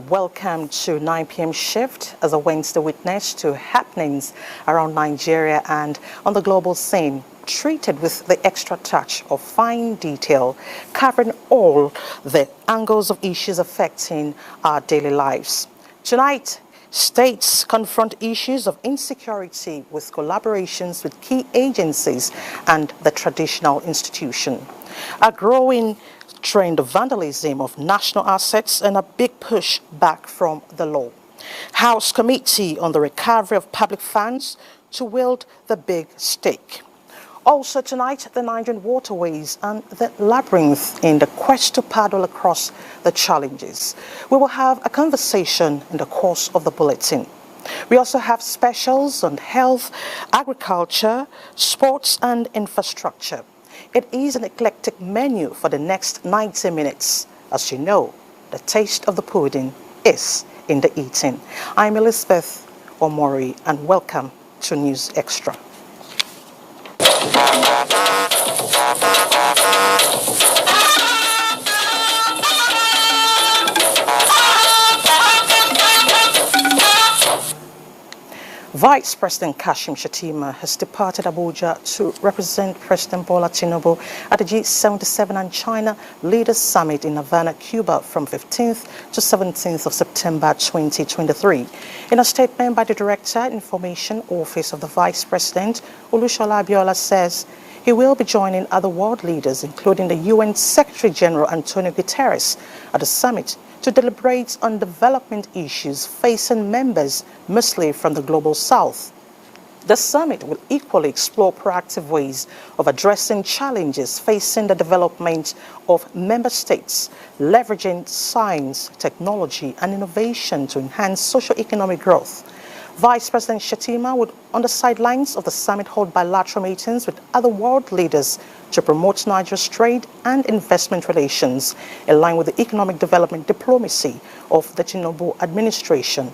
and welcome to 9 p.m. shift as a Wednesday witness to happenings around Nigeria and on the global scene, treated with the extra touch of fine detail, covering all the angles of issues affecting our daily lives. Tonight, states confront issues of insecurity with collaborations with key agencies and the traditional institution. A growing trend of vandalism of national assets and a big push back from the law. House Committee on the Recovery of Public Funds to wield the big stake. Also tonight, the Nigerian waterways and the labyrinth in the quest to paddle across the challenges. We will have a conversation in the course of the bulletin. We also have specials on health, agriculture, sports and infrastructure. It is an eclectic menu for the next 90 minutes. As you know, the taste of the pudding is in the eating. I'm Elizabeth Omori and welcome to News Extra. Vice President Kashim Shettima has departed Abuja to represent President Bola Tinubu at the G77 and China Leaders Summit in Havana, Cuba from 15th to 17th of September 2023. In a statement by the Director, Information Office of the Vice President, Olushola Abiola says he will be joining other world leaders, including the UN Secretary General Antonio Guterres, at the summit to deliberate on development issues facing members mostly from the global south. The summit will equally explore proactive ways of addressing challenges facing the development of member states, leveraging science, technology, and innovation to enhance socio-economic growth. Vice President Shettima would, on the sidelines of the summit, hold bilateral meetings with other world leaders to promote Nigeria's trade and investment relations in line with the economic development diplomacy of the Tinubu administration.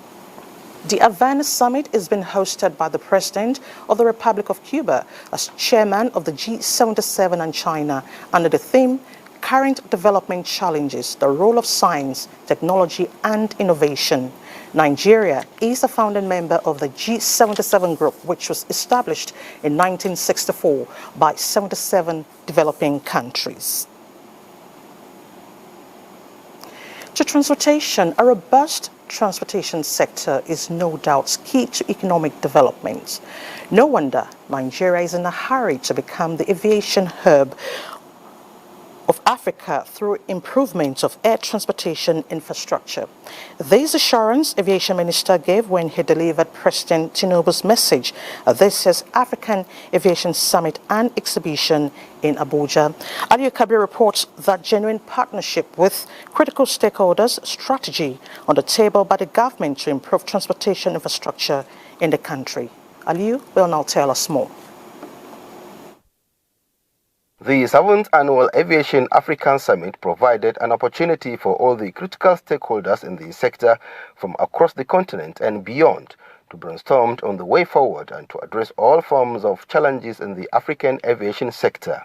The Havana Summit is being hosted by the President of the Republic of Cuba as chairman of the G77 and China under the theme Current Development Challenges, the Role of Science, Technology and Innovation. Nigeria is a founding member of the G77 group, which was established in 1964 by 77 developing countries. To transportation, a robust transportation sector is no doubt key to economic development. No wonder Nigeria is in a hurry to become the aviation hub of Africa through improvement of air transportation infrastructure. This assurance Aviation Minister gave when he delivered President Tinubu's message at this year's African Aviation Summit and Exhibition in Abuja. Aliyu Kabir reports that genuine partnership with critical stakeholders strategy on the table by the government to improve transportation infrastructure in the country. Aliyu will now tell us more. The 7th Annual Aviation African Summit provided an opportunity for all the critical stakeholders in the sector from across the continent and beyond to brainstorm on the way forward and to address all forms of challenges in the African aviation sector.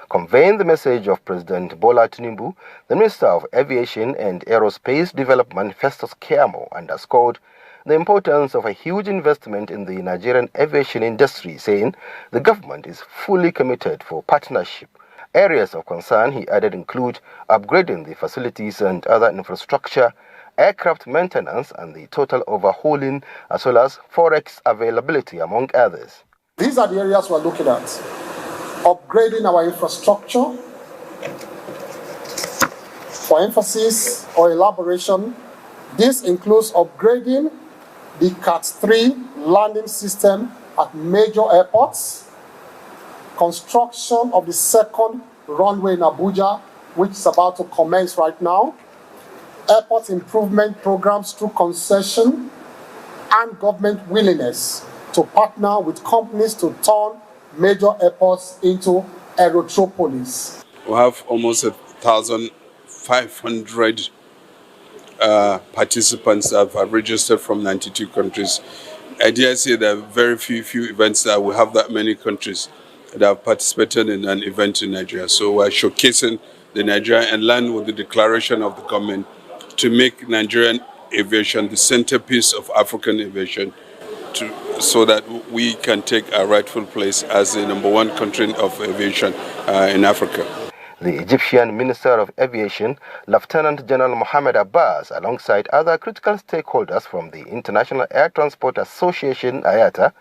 Conveying the message of President Bola Tinubu, the Minister of Aviation and Aerospace Development, Festus Keyamo, underscored the importance of a huge investment in the Nigerian aviation industry, saying the government is fully committed for partnership. Areas of concern, he added, include upgrading the facilities and other infrastructure, aircraft maintenance, and the total overhauling, as well as forex availability, among others. These are the areas we're looking at. Upgrading our infrastructure. For emphasis or elaboration, this includes upgrading the CAT-3 landing system at major airports, construction of the second runway in Abuja, which is about to commence right now, airport improvement programs through concession, and government willingness to partner with companies to turn major airports into aerotropolis. We have almost 1,500 participants that have registered from 92 countries. I dare say there are very few events that we have that many countries that have participated in an event in Nigeria. So we're showcasing the Nigeria and land with the declaration of the government to make Nigerian aviation the centerpiece of African aviation, so that we can take our rightful place as the #1 country of aviation in Africa. The Egyptian Minister of Aviation, Lieutenant General Mohammed Abbas, alongside other critical stakeholders from the International Air Transport Association, IATA,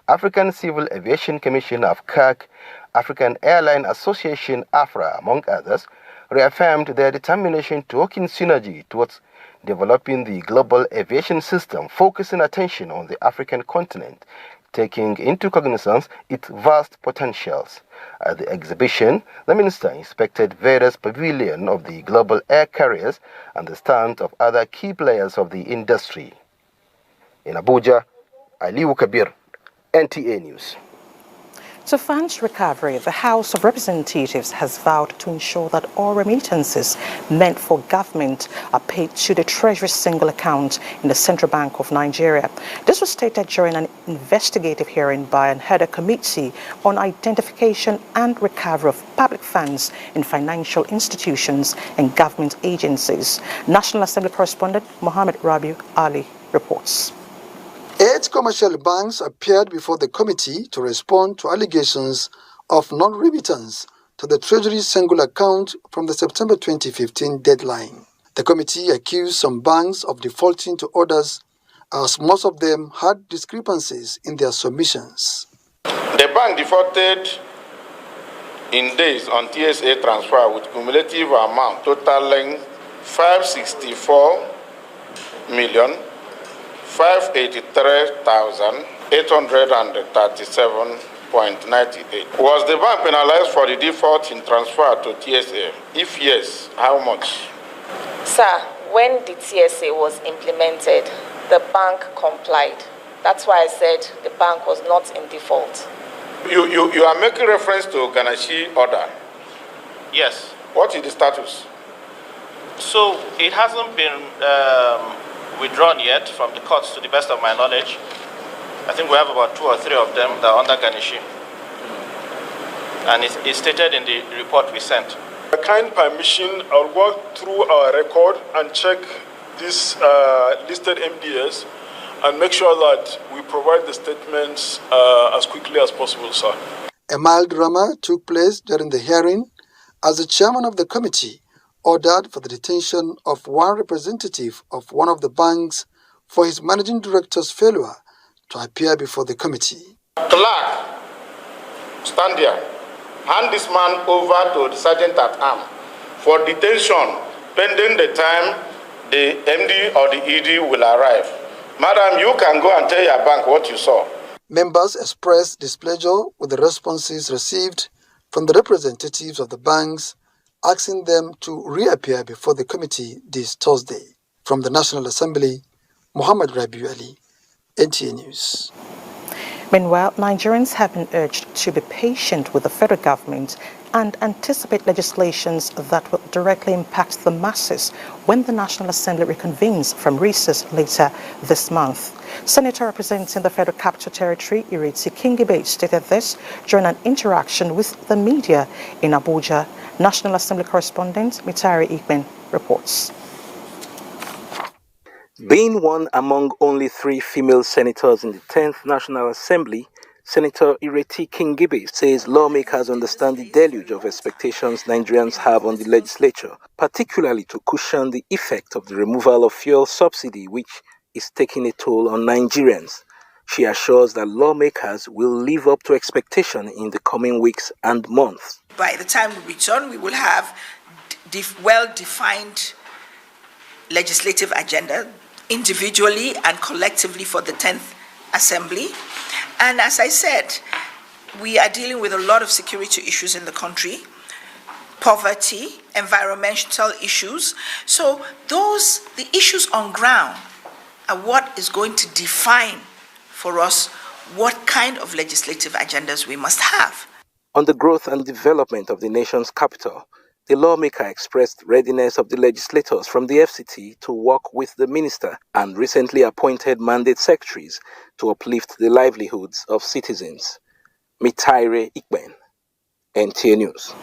African Civil Aviation Commission, AFCAC, African Airline Association, AFRA, among others, reaffirmed their determination to work in synergy towards developing the global aviation system, focusing attention on the African continent, taking into cognizance its vast potentials. At the exhibition, the minister inspected various pavilions of the global air carriers and the stands of other key players of the industry. In Abuja, Aliu Kabir, NTA News. To fund recovery, the House of Representatives has vowed to ensure that all remittances meant for government are paid to the Treasury single account in the Central Bank of Nigeria. This was stated during an investigative hearing by an head of committee on identification and recovery of public funds in financial institutions and government agencies. National Assembly correspondent Mohammed Rabiu Ali reports. 8 commercial banks appeared before the committee to respond to allegations of non-remittance to the Treasury single account from the September 2015 deadline. The committee accused some banks of defaulting to others, as most of them had discrepancies in their submissions. The bank defaulted in days on TSA transfer with cumulative amount totaling 564,583,837.98. Was the bank penalized for the default in transfer to TSA? If yes, how much? Sir, when the TSA was implemented, the bank complied. That's why I said the bank was not in default. You are making reference to Ganashi order? Yes. What is the status? So it hasn't been withdrawn yet from the courts, to the best of my knowledge. I think we have about 2 or 3 of them that are under Ganishi. And it's stated in the report we sent. A kind permission, I'll walk through our record and check this listed MDS and make sure that we provide the statements as quickly as possible, sir. A mild drama took place during the hearing as the chairman of the committee ordered for the detention of one representative of one of the banks for his managing director's failure to appear before the committee. Clerk, stand there. Hand this man over to the sergeant at arms for detention pending the time the MD or the ED will arrive. Madam, you can go and tell your bank what you saw. Members expressed displeasure with the responses received from the representatives of the banks, asking them to reappear before the committee this Thursday. From the National Assembly, Mohammed Rabiu Ali, NTA News. Meanwhile, Nigerians have been urged to be patient with the federal government and anticipate legislations that will directly impact the masses when the National Assembly reconvenes from recess later this month. Senator representing the Federal Capital Territory, Nta Kingibe, stated this during an interaction with the media in Abuja. National Assembly correspondent Mitari Ikben reports. Being one among only 3 female senators in the 10th National Assembly, Senator Nta Kingibe says lawmakers understand the deluge of expectations Nigerians have on the legislature, particularly to cushion the effect of the removal of fuel subsidy, which is taking a toll on Nigerians. She assures that lawmakers will live up to expectation in the coming weeks and months. By the time we return, we will have well-defined legislative agenda, individually and collectively for the 10th Assembly. And as I said, we are dealing with a lot of security issues in the country, poverty, environmental issues. So the issues on ground are what is going to define for us what kind of legislative agendas we must have. On the growth and development of the nation's capital, the lawmaker expressed readiness of the legislators from the FCT to work with the minister and recently appointed mandate secretaries to uplift the livelihoods of citizens. Mitari Ikben, NTA News.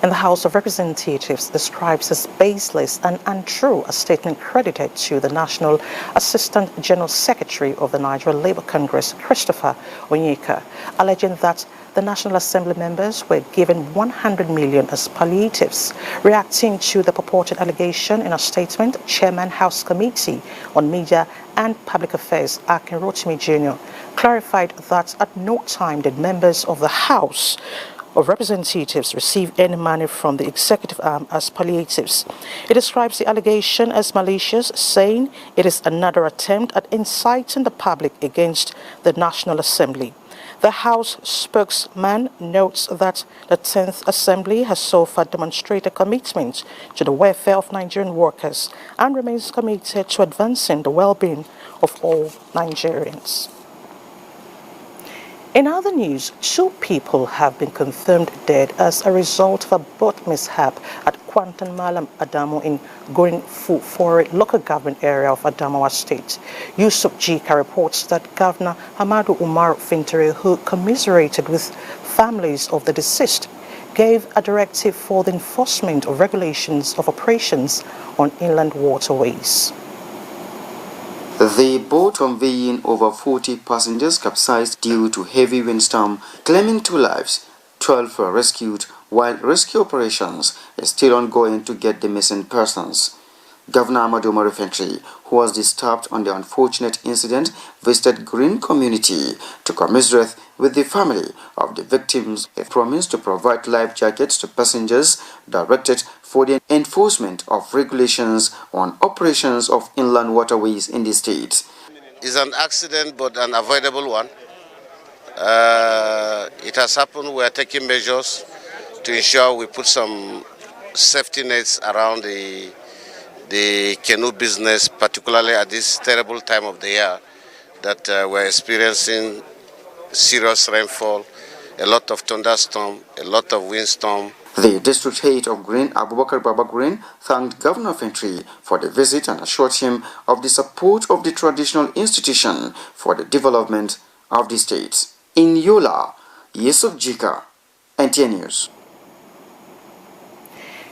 in the House of Representatives describes as baseless and untrue a statement credited to the National Assistant General Secretary of the Nigeria Labour Congress, Christopher Onyeka, alleging that the National Assembly members were given 100 million as palliatives. Reacting to the purported allegation in a statement, Chairman House Committee on Media and Public Affairs, Akin Rotimi Jr., clarified that at no time did members of the House of Representatives receive any money from the executive arm as palliatives. It describes the allegation as malicious, saying it is another attempt at inciting the public against the National Assembly. The House spokesman notes that the 10th Assembly has so far demonstrated commitment to the welfare of Nigerian workers and remains committed to advancing the well-being of all Nigerians. In other news, 2 people have been confirmed dead as a result of a boat mishap at Kwantan Malam Adamo in Gorin-Fufore local government area of Adamawa State. Yusuf Jika reports that Governor Hamadu Umar Fintere, who commiserated with families of the deceased, gave a directive for the enforcement of regulations of operations on inland waterways. The boat conveying over 40 passengers capsized due to heavy windstorm, claiming 2 lives. 12 were rescued, while rescue operations are still ongoing to get the missing persons. Governor Amadou Marufentri, who was disturbed on the unfortunate incident, visited Green community to commiserate with the family of the victims. He promised to provide life jackets to passengers directed for the enforcement of regulations on operations of inland waterways in the state. It's an accident, but an avoidable one. It has happened. We are taking measures to ensure we put some safety nets around the canoe business, particularly at this terrible time of the year that we're experiencing serious rainfall, a lot of thunderstorm, a lot of windstorm. The district head of Green, Abubakar Baba Green, thanked Governor Fentry for the visit and assured him of the support of the traditional institution for the development of the state. In Yola, Yusuf Jika, Nta News.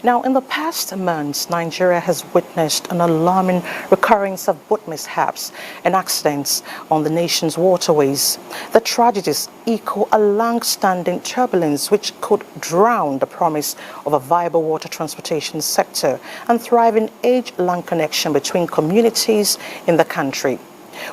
Now, in the past months, Nigeria has witnessed an alarming recurrence of boat mishaps and accidents on the nation's waterways. The tragedies echo a long-standing turbulence which could drown the promise of a viable water transportation sector and thriving age-long connection between communities in the country.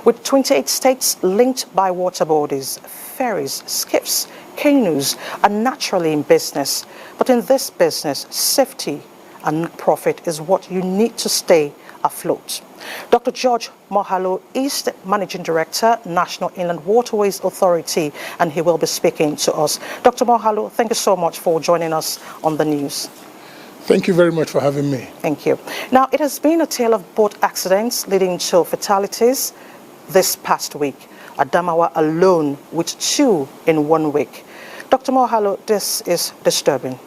With 28 states linked by water bodies, ferries, skiffs, canoes are naturally in business, but in this business, safety and profit is what you need to stay afloat. Dr. George Mohalo is the Managing Director, National Inland Waterways Authority, and he will be speaking to us. Dr. Mohalo, thank you so much for joining us on the news. Thank you very much for having me. Thank you. Now, it has been a tale of boat accidents leading to fatalities this past week. Adamawa alone with 2 in 1 week. Dr. Mohalo, this is disturbing.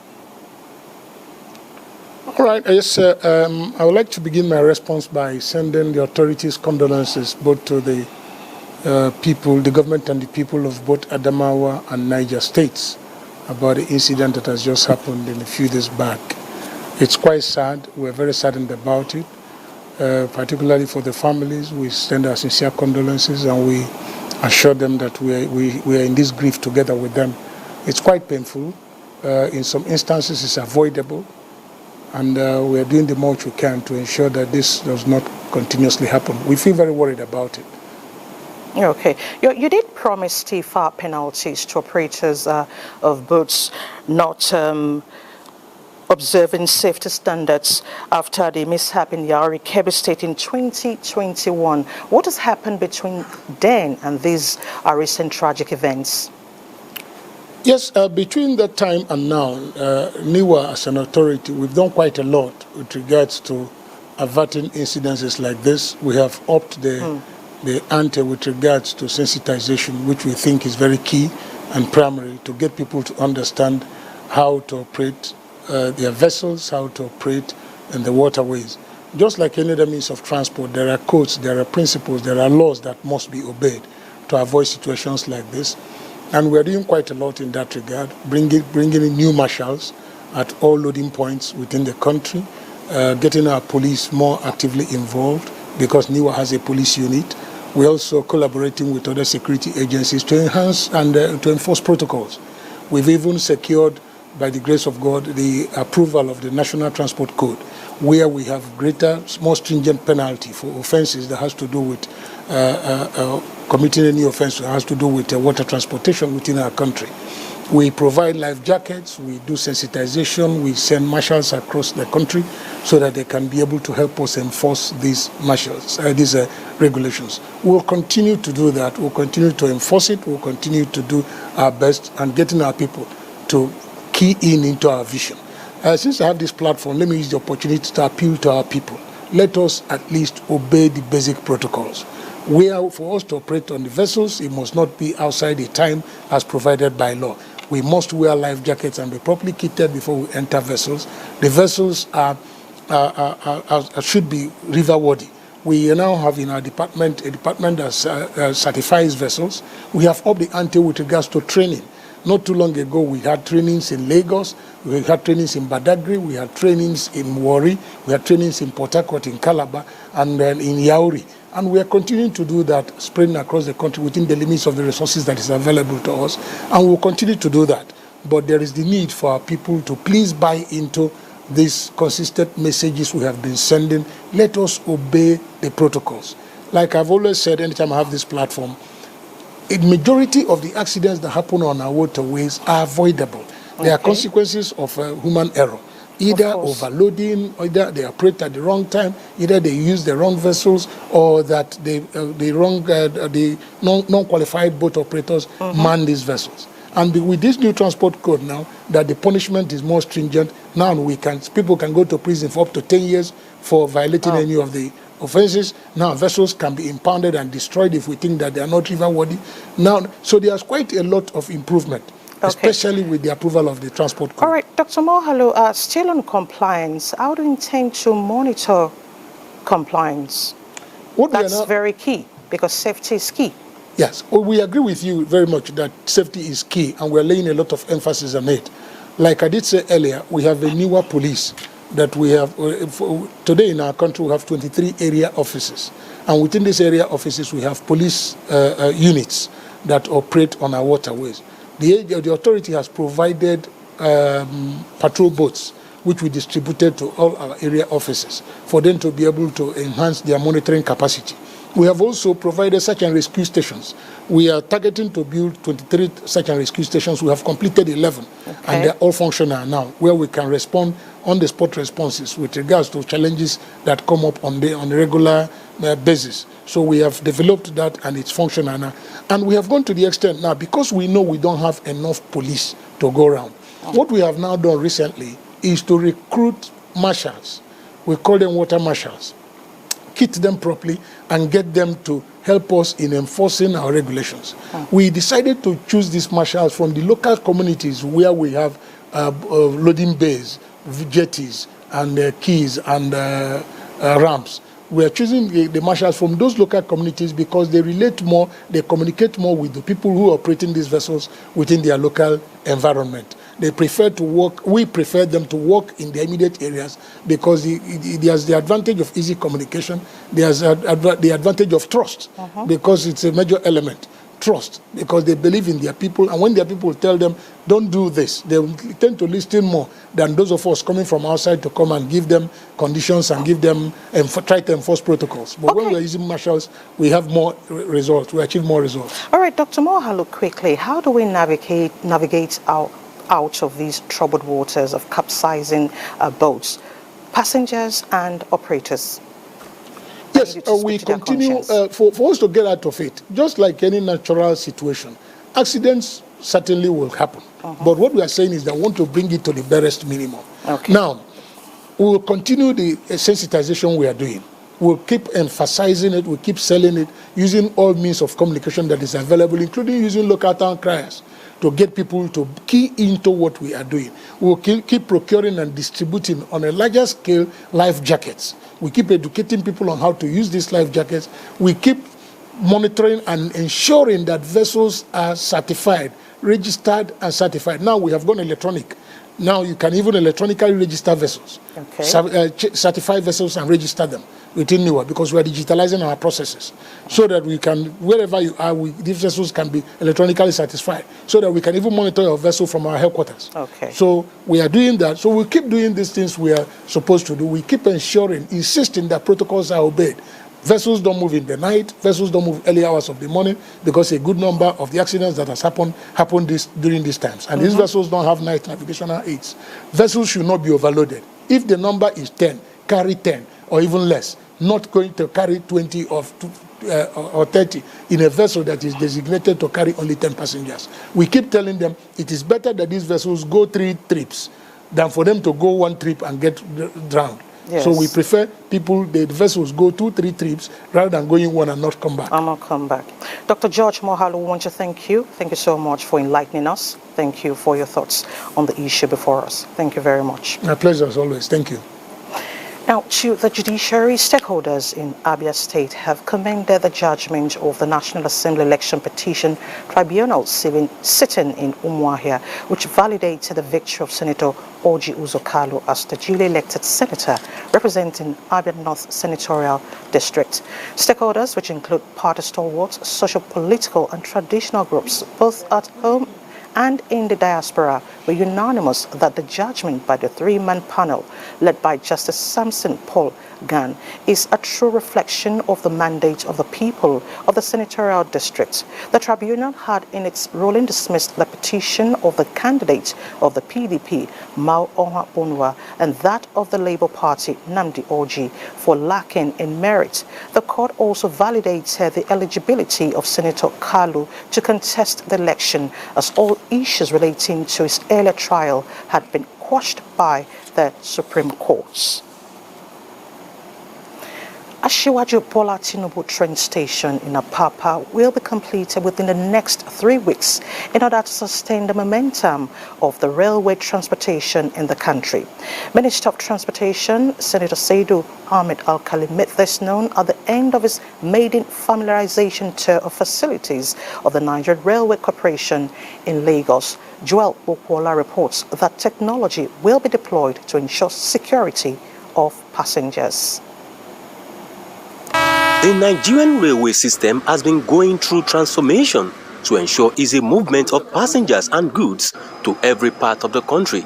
All right, yes, I would like to begin my response by sending the authorities' condolences both to the people, the government and the people of both Adamawa and Niger states about the incident that has just happened in a few days back. It's quite sad. We're very saddened about it, particularly for the families. We send our sincere condolences and we assure them that we are in this grief together with them. It's quite painful. In some instances, it's avoidable. And we are doing the most we can to ensure that this does not continuously happen. We feel very worried about it. Okay. You did promise stiffer penalties to operators of boats not observing safety standards after the mishap in Yari, Kebbi State in 2021. What has happened between then and these recent tragic events? Yes, between that time and now, NIWA as an authority, we've done quite a lot with regards to averting incidences like this. We have upped the ante with regards to sensitization, which we think is very key and primary to get people to understand how to operate their vessels, how to operate in the waterways. Just like any other means of transport, there are codes, there are principles, there are laws that must be obeyed to avoid situations like this. And we're doing quite a lot in that regard, bringing in new marshals at all loading points within the country, getting our police more actively involved because NIWA has a police unit. We're also collaborating with other security agencies to enhance and to enforce protocols. We've even secured, by the grace of God, the approval of the National Transport Code, where we have greater, more stringent penalty for offenses that has to do with committing any offense that has to do with water transportation within our country. We provide life jackets, we do sensitization, we send marshals across the country so that they can be able to help us enforce these regulations. We'll continue to do that, we'll continue to enforce it, we'll continue to do our best and getting our people to key into our vision. Since I have this platform, let me use the opportunity to appeal to our people. Let us at least obey the basic protocols. For us to operate on the vessels, it must not be outside the time as provided by law. We must wear life jackets and be properly kitted before we enter vessels. The vessels should be river-worthy. We now have in our department a department that certifies vessels. We have upped the ante with regards to training. Not too long ago, we had trainings in Lagos, we had trainings in Badagry, we had trainings in Warri, we had trainings in Port Harcourt, in Calabar, and then in Yauri. And we are continuing to do that, spreading across the country within the limits of the resources that is available to us. And we will continue to do that. But there is the need for our people to please buy into these consistent messages we have been sending. Let us obey the protocols. Like I've always said, anytime I have this platform, a majority of the accidents that happen on our waterways are avoidable. They are consequences of human error. Either overloading, either they operate at the wrong time, either they use the wrong vessels, or that the non-qualified boat operators man these vessels. And with this new transport code now, that the punishment is more stringent, now people can go to prison for up to 10 years for violating any of the offenses. Now vessels can be impounded and destroyed if we think that they are not river-worthy. Now, so there's quite a lot of improvement. Especially with the approval of the transport code. All right, Dr. Mohalo, still on compliance, how do you intend to monitor compliance? That's very key, because safety is key. Yes, well, we agree with you very much that safety is key, and we're laying a lot of emphasis on it. Like I did say earlier, we have a newer police that we have. Today in our country, we have 23 area offices. And within these area offices, we have police units that operate on our waterways. The authority has provided patrol boats, which we distributed to all our area offices for them to be able to enhance their monitoring capacity. We have also provided search and rescue stations. We are targeting to build 23 search and rescue stations. We have completed 11, and they're all functional now, where we can respond on-the-spot responses with regards to challenges that come up on a regular basis. So we have developed that, and it's functional now. And we have gone to the extent now, because we know we don't have enough police to go around. What we have now done recently is to recruit marshals. We call them water marshals. Kit them properly and get them to help us in enforcing our regulations. We decided to choose these marshals from the local communities where we have loading bays, jetties, and quays and ramps. We are choosing the marshals from those local communities because they relate more, they communicate more with the people who are operating these vessels within their local environment. They prefer to work, we prefer them to work in the immediate areas because there's the advantage of easy communication, there's the advantage of trust because it's a major element. Trust, because they believe in their people, and when their people tell them, don't do this, they will tend to listen more than those of us coming from outside to come and give them conditions and give them and try to enforce protocols. But when we're using marshals, we have more results, we achieve more results. All right, Dr. Mohalo, quickly, how do we navigate out of these troubled waters of capsizing boats, passengers and operators? Yes, we continue, for us to get out of it, just like any natural situation, accidents certainly will happen. But what we are saying is that we want to bring it to the barest minimum. Now, we will continue the sensitization we are doing. We'll keep emphasizing it, we'll keep selling it, using all means of communication that is available, including using local town criers to get people to key into what we are doing. We'll keep procuring and distributing on a larger scale life jackets. We keep educating people on how to use these life jackets. We keep monitoring and ensuring that vessels are certified, registered and certified. Now we have gone electronic. Now you can even electronically register vessels, certify vessels and register them within NIWA, because we are digitalizing our processes so that we can, wherever you are, these vessels can be electronically certified so that we can even monitor your vessel from our headquarters. So we are doing that. So we keep doing these things we are supposed to do. We keep ensuring, insisting that protocols are obeyed. Vessels don't move in the night. Vessels don't move early hours of the morning, because a good number of the accidents that has happened during these times. And these vessels don't have night navigational aids. Vessels should not be overloaded. If the number is 10, carry 10 or even less. Not going to carry 20 or 30 in a vessel that is designated to carry only 10 passengers. We keep telling them it is better that these vessels go 3 trips than for them to go 1 trip and get drowned. So we prefer the vessels go 2-3 trips rather than going 1 and not come back. Dr. George Mohalo, we want to thank you. Thank you so much for enlightening us. Thank you for your thoughts on the issue before us. Thank you very much. My pleasure as always. Thank you. Now, to the judiciary, stakeholders in Abia State have commended the judgment of the National Assembly Election Petition Tribunal sitting in Umuahia, which validated the victory of Senator Orji Uzokalo as the duly elected senator representing Abia North Senatorial District. Stakeholders, which include party stalwarts, socio-political and traditional groups, both at home and in the diaspora, were unanimous that the judgment by the 3-man panel led by Justice Samson Paul Gan is a true reflection of the mandate of the people of the senatorial district. The tribunal had in its ruling dismissed the petition of the candidate of the PDP, Mao Onwa Bonwa, and that of the Labour Party, Namdi Orji, for lacking in merit. The court also validated the eligibility of Senator Kalu to contest the election, as all issues relating to his earlier trial had been quashed by the Supreme Court. Asiwaju Bola Tinubu train station in Apapa will be completed within the next 3 weeks in order to sustain the momentum of the railway transportation in the country. Minister of Transportation, Senator Saidu Ahmed Al-Kali, made this known at the end of his maiden familiarization tour of facilities of the Nigerian Railway Corporation in Lagos. Joel Okwola reports that technology will be deployed to ensure security of passengers. The Nigerian railway system has been going through transformation to ensure easy movement of passengers and goods to every part of the country.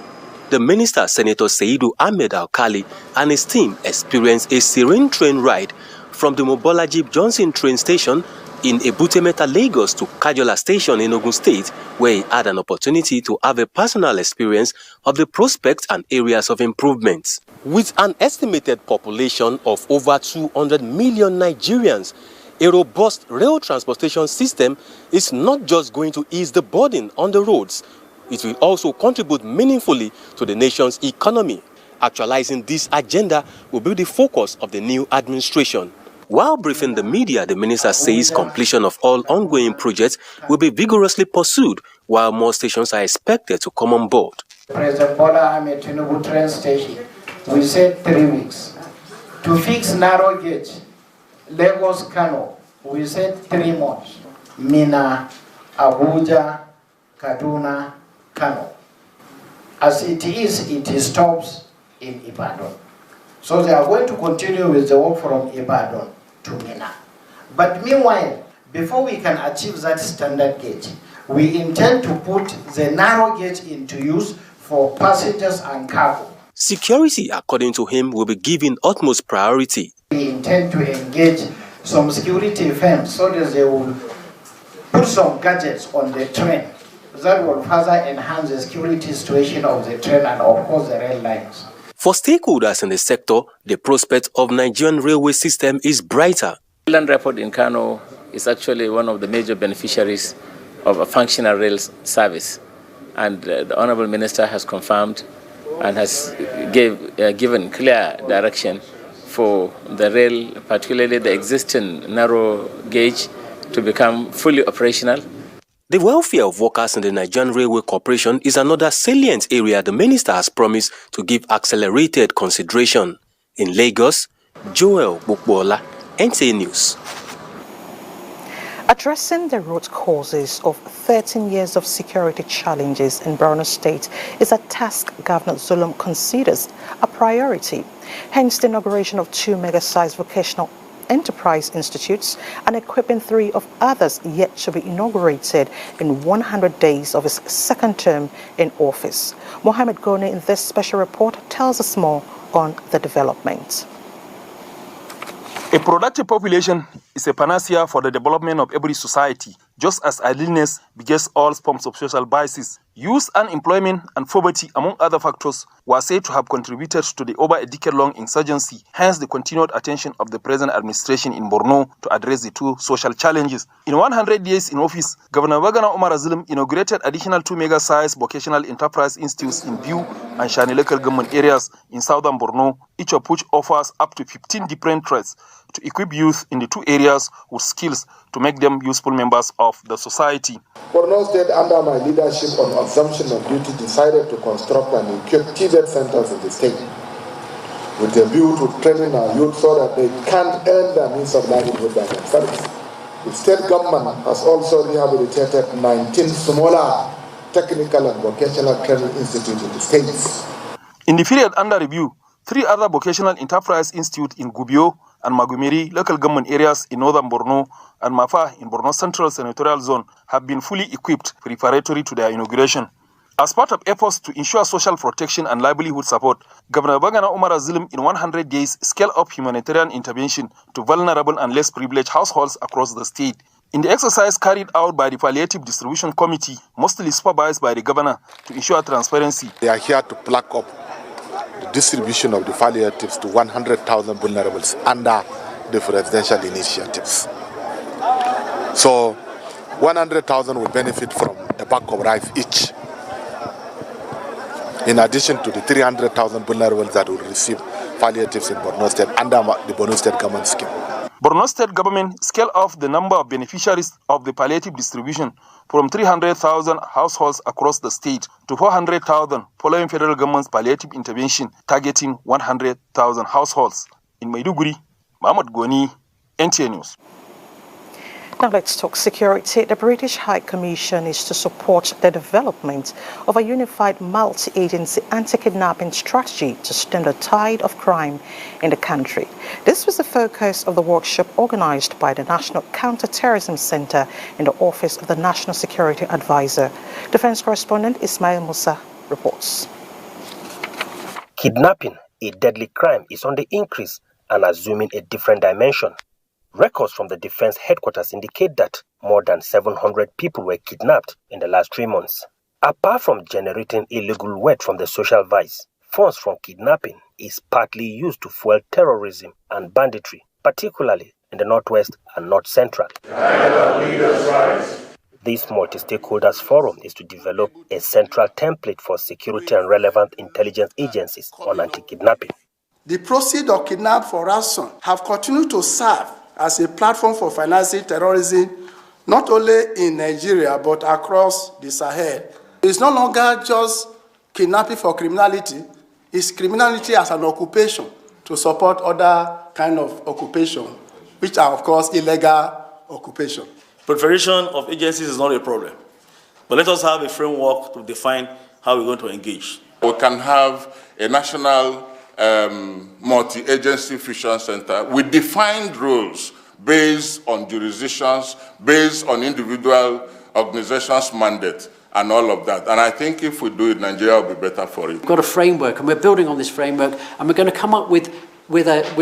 The Minister, Senator Saidu Ahmed Al-Kali, and his team experienced a serene train ride from the Mobolaji Johnson train station in Ebutemeta, Lagos to Kajola Station in Ogun State, where he had an opportunity to have a personal experience of the prospects and areas of improvement. With an estimated population of over 200 million Nigerians, a robust rail transportation system is not just going to ease the burden on the roads, it will also contribute meaningfully to the nation's economy. Actualizing this agenda will be the focus of the new administration. While briefing the media, the minister says completion of all ongoing projects will be vigorously pursued, while more stations are expected to come on board. President Bola Ahmed Tinubu train station, we said 3 weeks. To fix narrow gauge, Lagos Kano, we said 3 months. Mina, Abuja, Kaduna, Kano. As it stops in Ibadan. So they are going to continue with the work from Ibadan to Mina. But meanwhile, before we can achieve that standard gauge, we intend to put the narrow gauge into use for passengers and cargo. Security, according to him, will be given utmost priority. We intend to engage some security firms so that they will put some gadgets on the train that will further enhance the security situation of the train and of course the rail lines. For stakeholders in the sector, the prospect of Nigerian railway system is brighter. Land Airport in Kano is actually one of the major beneficiaries of a functional rail service, and the Honorable Minister has confirmed and has given clear direction for the rail, particularly the existing narrow gauge, to become fully operational. The welfare of workers in the Nigerian Railway Corporation is another salient area the minister has promised to give accelerated consideration. In Lagos, Joel Okwola, Nta News. Addressing the root causes of 13 years of security challenges in Borno State is a task Governor Zulum considers a priority. Hence the inauguration of 2 mega-sized vocational enterprise institutes and equipping 3 of others yet to be inaugurated in 100 days of his second term in office. Mohammed Goni in this special report tells us more on the development. A productive population is a panacea for the development of every society, just as idleness begets all forms of social vices. Youth unemployment and poverty, among other factors, were said to have contributed to the over a decade-long insurgency, hence the continued attention of the present administration in Borno to address the 2 social challenges. In 100 days in office, Governor Bagana Umar Zulum inaugurated additional 2 mega-sized vocational enterprise institutes in Biu and Shani local government areas in southern Borno, each of which offers up to 15 different trades to equip youth in the 2 areas with skills to make them useful members of the society. Borno State, under my leadership on assumption of duty, decided to construct and equip TVET centers in the state with a view to training our youth so that they can earn their means of livelihood by themselves. The state government has also rehabilitated 19 smaller technical and vocational training institutes in the states. In the period under review, 3 other vocational enterprise institutes in Gubio and Magumeri local government areas in northern Borno and Mafa in Borno Central Senatorial Zone have been fully equipped preparatory to their inauguration. As part of efforts to ensure social protection and livelihood support, Governor Bagana Umar Zulum in 100 days scaled up humanitarian intervention to vulnerable and less privileged households across the state. In the exercise carried out by the Palliative Distribution Committee, mostly supervised by the governor, to ensure transparency. They are here to plug up the distribution of the palliatives to 100,000 vulnerables under the presidential initiatives. So 100,000 will benefit from a bag of rice each, in addition to the 300,000 vulnerables that will receive palliatives in Borno State under the Borno State government scheme. Borno State government scaled off the number of beneficiaries of the palliative distribution from 300,000 households across the state to 400,000 following federal government's palliative intervention targeting 100,000 households. In Maiduguri, Mohammed Goni, Nta News. Now let's talk security. The British High Commission is to support the development of a unified multi-agency anti-kidnapping strategy to stem the tide of crime in the country. This was the focus of the workshop organized by the National Counter-Terrorism Center in the Office of the National Security Advisor. Defense correspondent Ismail Musa reports. Kidnapping, a deadly crime, is on the increase and assuming a different dimension. Records from the defense headquarters indicate that more than 700 people were kidnapped in the last 3 months. Apart from generating illegal wealth from the social vice, funds from kidnapping is partly used to fuel terrorism and banditry, particularly in the Northwest and North Central. This multi-stakeholders forum is to develop a central template for security and relevant intelligence agencies on anti-kidnapping. The proceeds of kidnap for ransom have continued to serve as a platform for financing terrorism, not only in Nigeria, but across the Sahel. It's no longer just kidnapping for criminality, it's criminality as an occupation to support other kind of occupation, which are, of course, illegal occupation. Proliferation of agencies is not a problem, but let us have a framework to define how we're going to engage. We can have a national multi-agency fusion center with defined rules based on jurisdictions, based on individual organizations' mandate, and all of that. And I think if we do it, Nigeria will be better for it. We've got a framework, and we're building on this framework, and we're going to come up with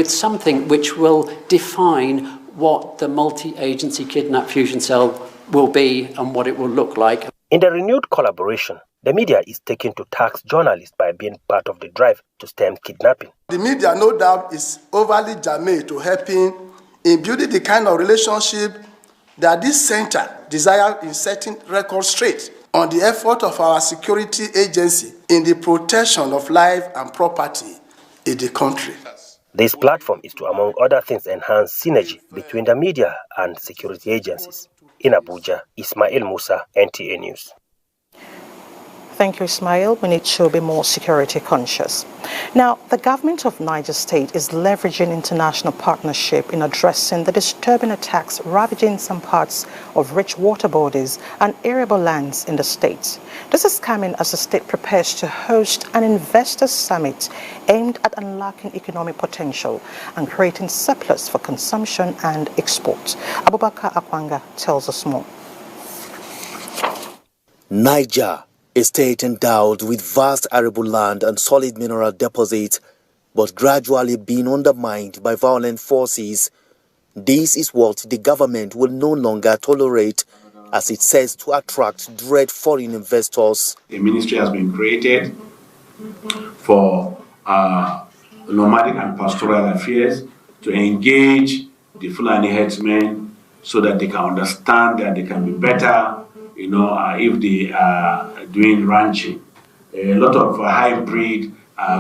something which will define what the multi-agency kidnap fusion cell will be and what it will look like. In the renewed collaboration, the media is taken to task journalists by being part of the drive to stem kidnapping. The media, no doubt, is overly germane to helping in building the kind of relationship that this center desires in setting records straight on the effort of our security agency in the protection of life and property in the country. This platform is to, among other things, enhance synergy between the media and security agencies. In Abuja, Ismail Musa, Nta News. Thank you, Ismail. We need to be more security conscious. Now, the government of Niger State is leveraging international partnership in addressing the disturbing attacks ravaging some parts of rich water bodies and arable lands in the state. This is coming as the state prepares to host an investors summit aimed at unlocking economic potential and creating surplus for consumption and export. Abubakar Akwanga tells us more. Niger, a state endowed with vast arable land and solid mineral deposits, but gradually being undermined by violent forces. This is what the government will no longer tolerate, as it says to attract dread foreign investors. A ministry has been created for nomadic and pastoral affairs to engage the Fulani herdsmen so that they can understand that they can be better, if they are doing ranching. A lot of hybrid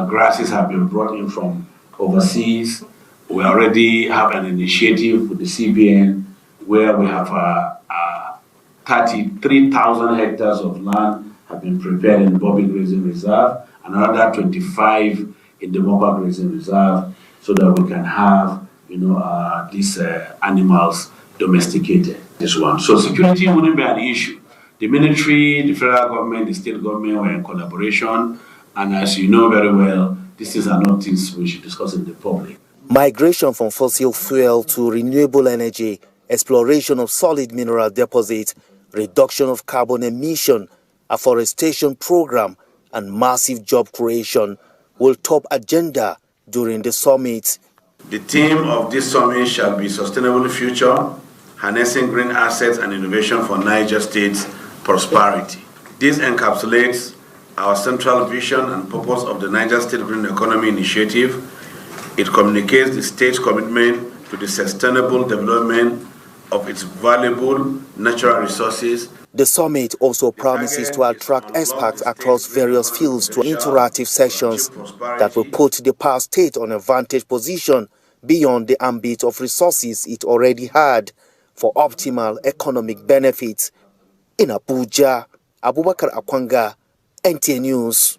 grasses have been brought in from overseas. We already have an initiative with the CBN where we have 33,000 hectares of land have been prepared in Bobby Grazing Reserve, another 25 in the Moba Grazing Reserve, so that we can have these animals domesticated. This one. So security wouldn't be an issue. The military, the federal government, the state government were in collaboration, and as you know very well, these are not things we should discuss in the public. Migration from fossil fuel to renewable energy, exploration of solid mineral deposits, reduction of carbon emission, afforestation program, and massive job creation will top agenda during the summit. The theme of this summit shall be Sustainable Future, Harnessing Green Assets and Innovation for Niger State's Prosperity. This encapsulates our central vision and purpose of the Niger State Green Economy Initiative. It communicates the state's commitment to the sustainable development of its valuable natural resources. The summit also promises to attract experts across various fields to interactive sessions that will put the past state on a vantage position beyond the ambit of resources it already had for optimal economic benefits. In Abuja, Abubakar Akwanga, Nta News.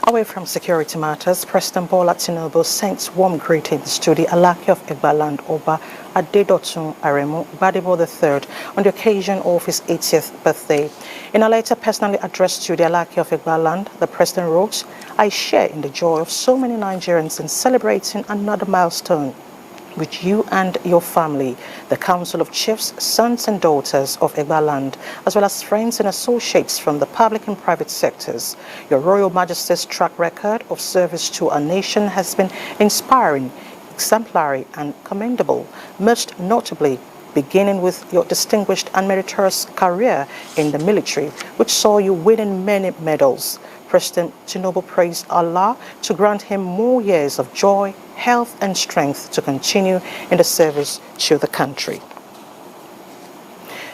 Away from security matters, President Bola Tinubu sent warm greetings to the Alake of Egbaland Oba Adedotun Aremu Gbadebo III on the occasion of his 80th birthday. In a letter personally addressed to the Alake of Egbaland, the president wrote, "I share in the joy of so many Nigerians in celebrating another milestone with you and your family, the Council of Chiefs, sons and daughters of Egbaland, as well as friends and associates from the public and private sectors. Your Royal Majesty's track record of service to our nation has been inspiring, exemplary and commendable, most notably beginning with your distinguished and meritorious career in the military, which saw you winning many medals." President Tinubu praised Allah to grant him more years of joy, health and strength to continue in the service to the country.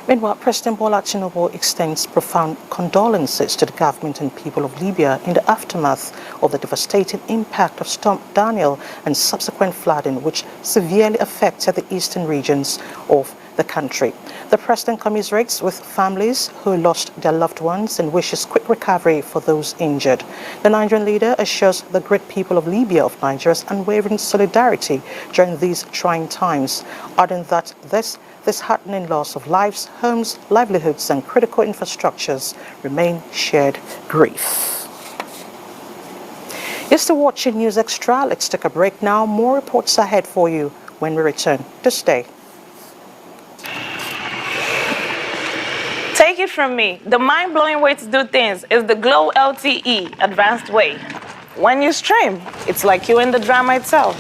Meanwhile, President Bola Tinubu extends profound condolences to the government and people of Libya in the aftermath of the devastating impact of Storm Daniel and subsequent flooding, which severely affected the eastern regions of the country. The president commiserates with families who lost their loved ones and wishes quick recovery for those injured. The Nigerian leader assures the great people of Libya of Nigeria's unwavering solidarity during these trying times, adding that this heartening loss of lives, homes, livelihoods and critical infrastructures remain shared grief. You're still watching News Extra. Let's take a break now. More reports ahead for you when we return. To stay. Take it from me, the mind-blowing way to do things is the Glow LTE advanced way. When you stream, it's like you're in the drama itself.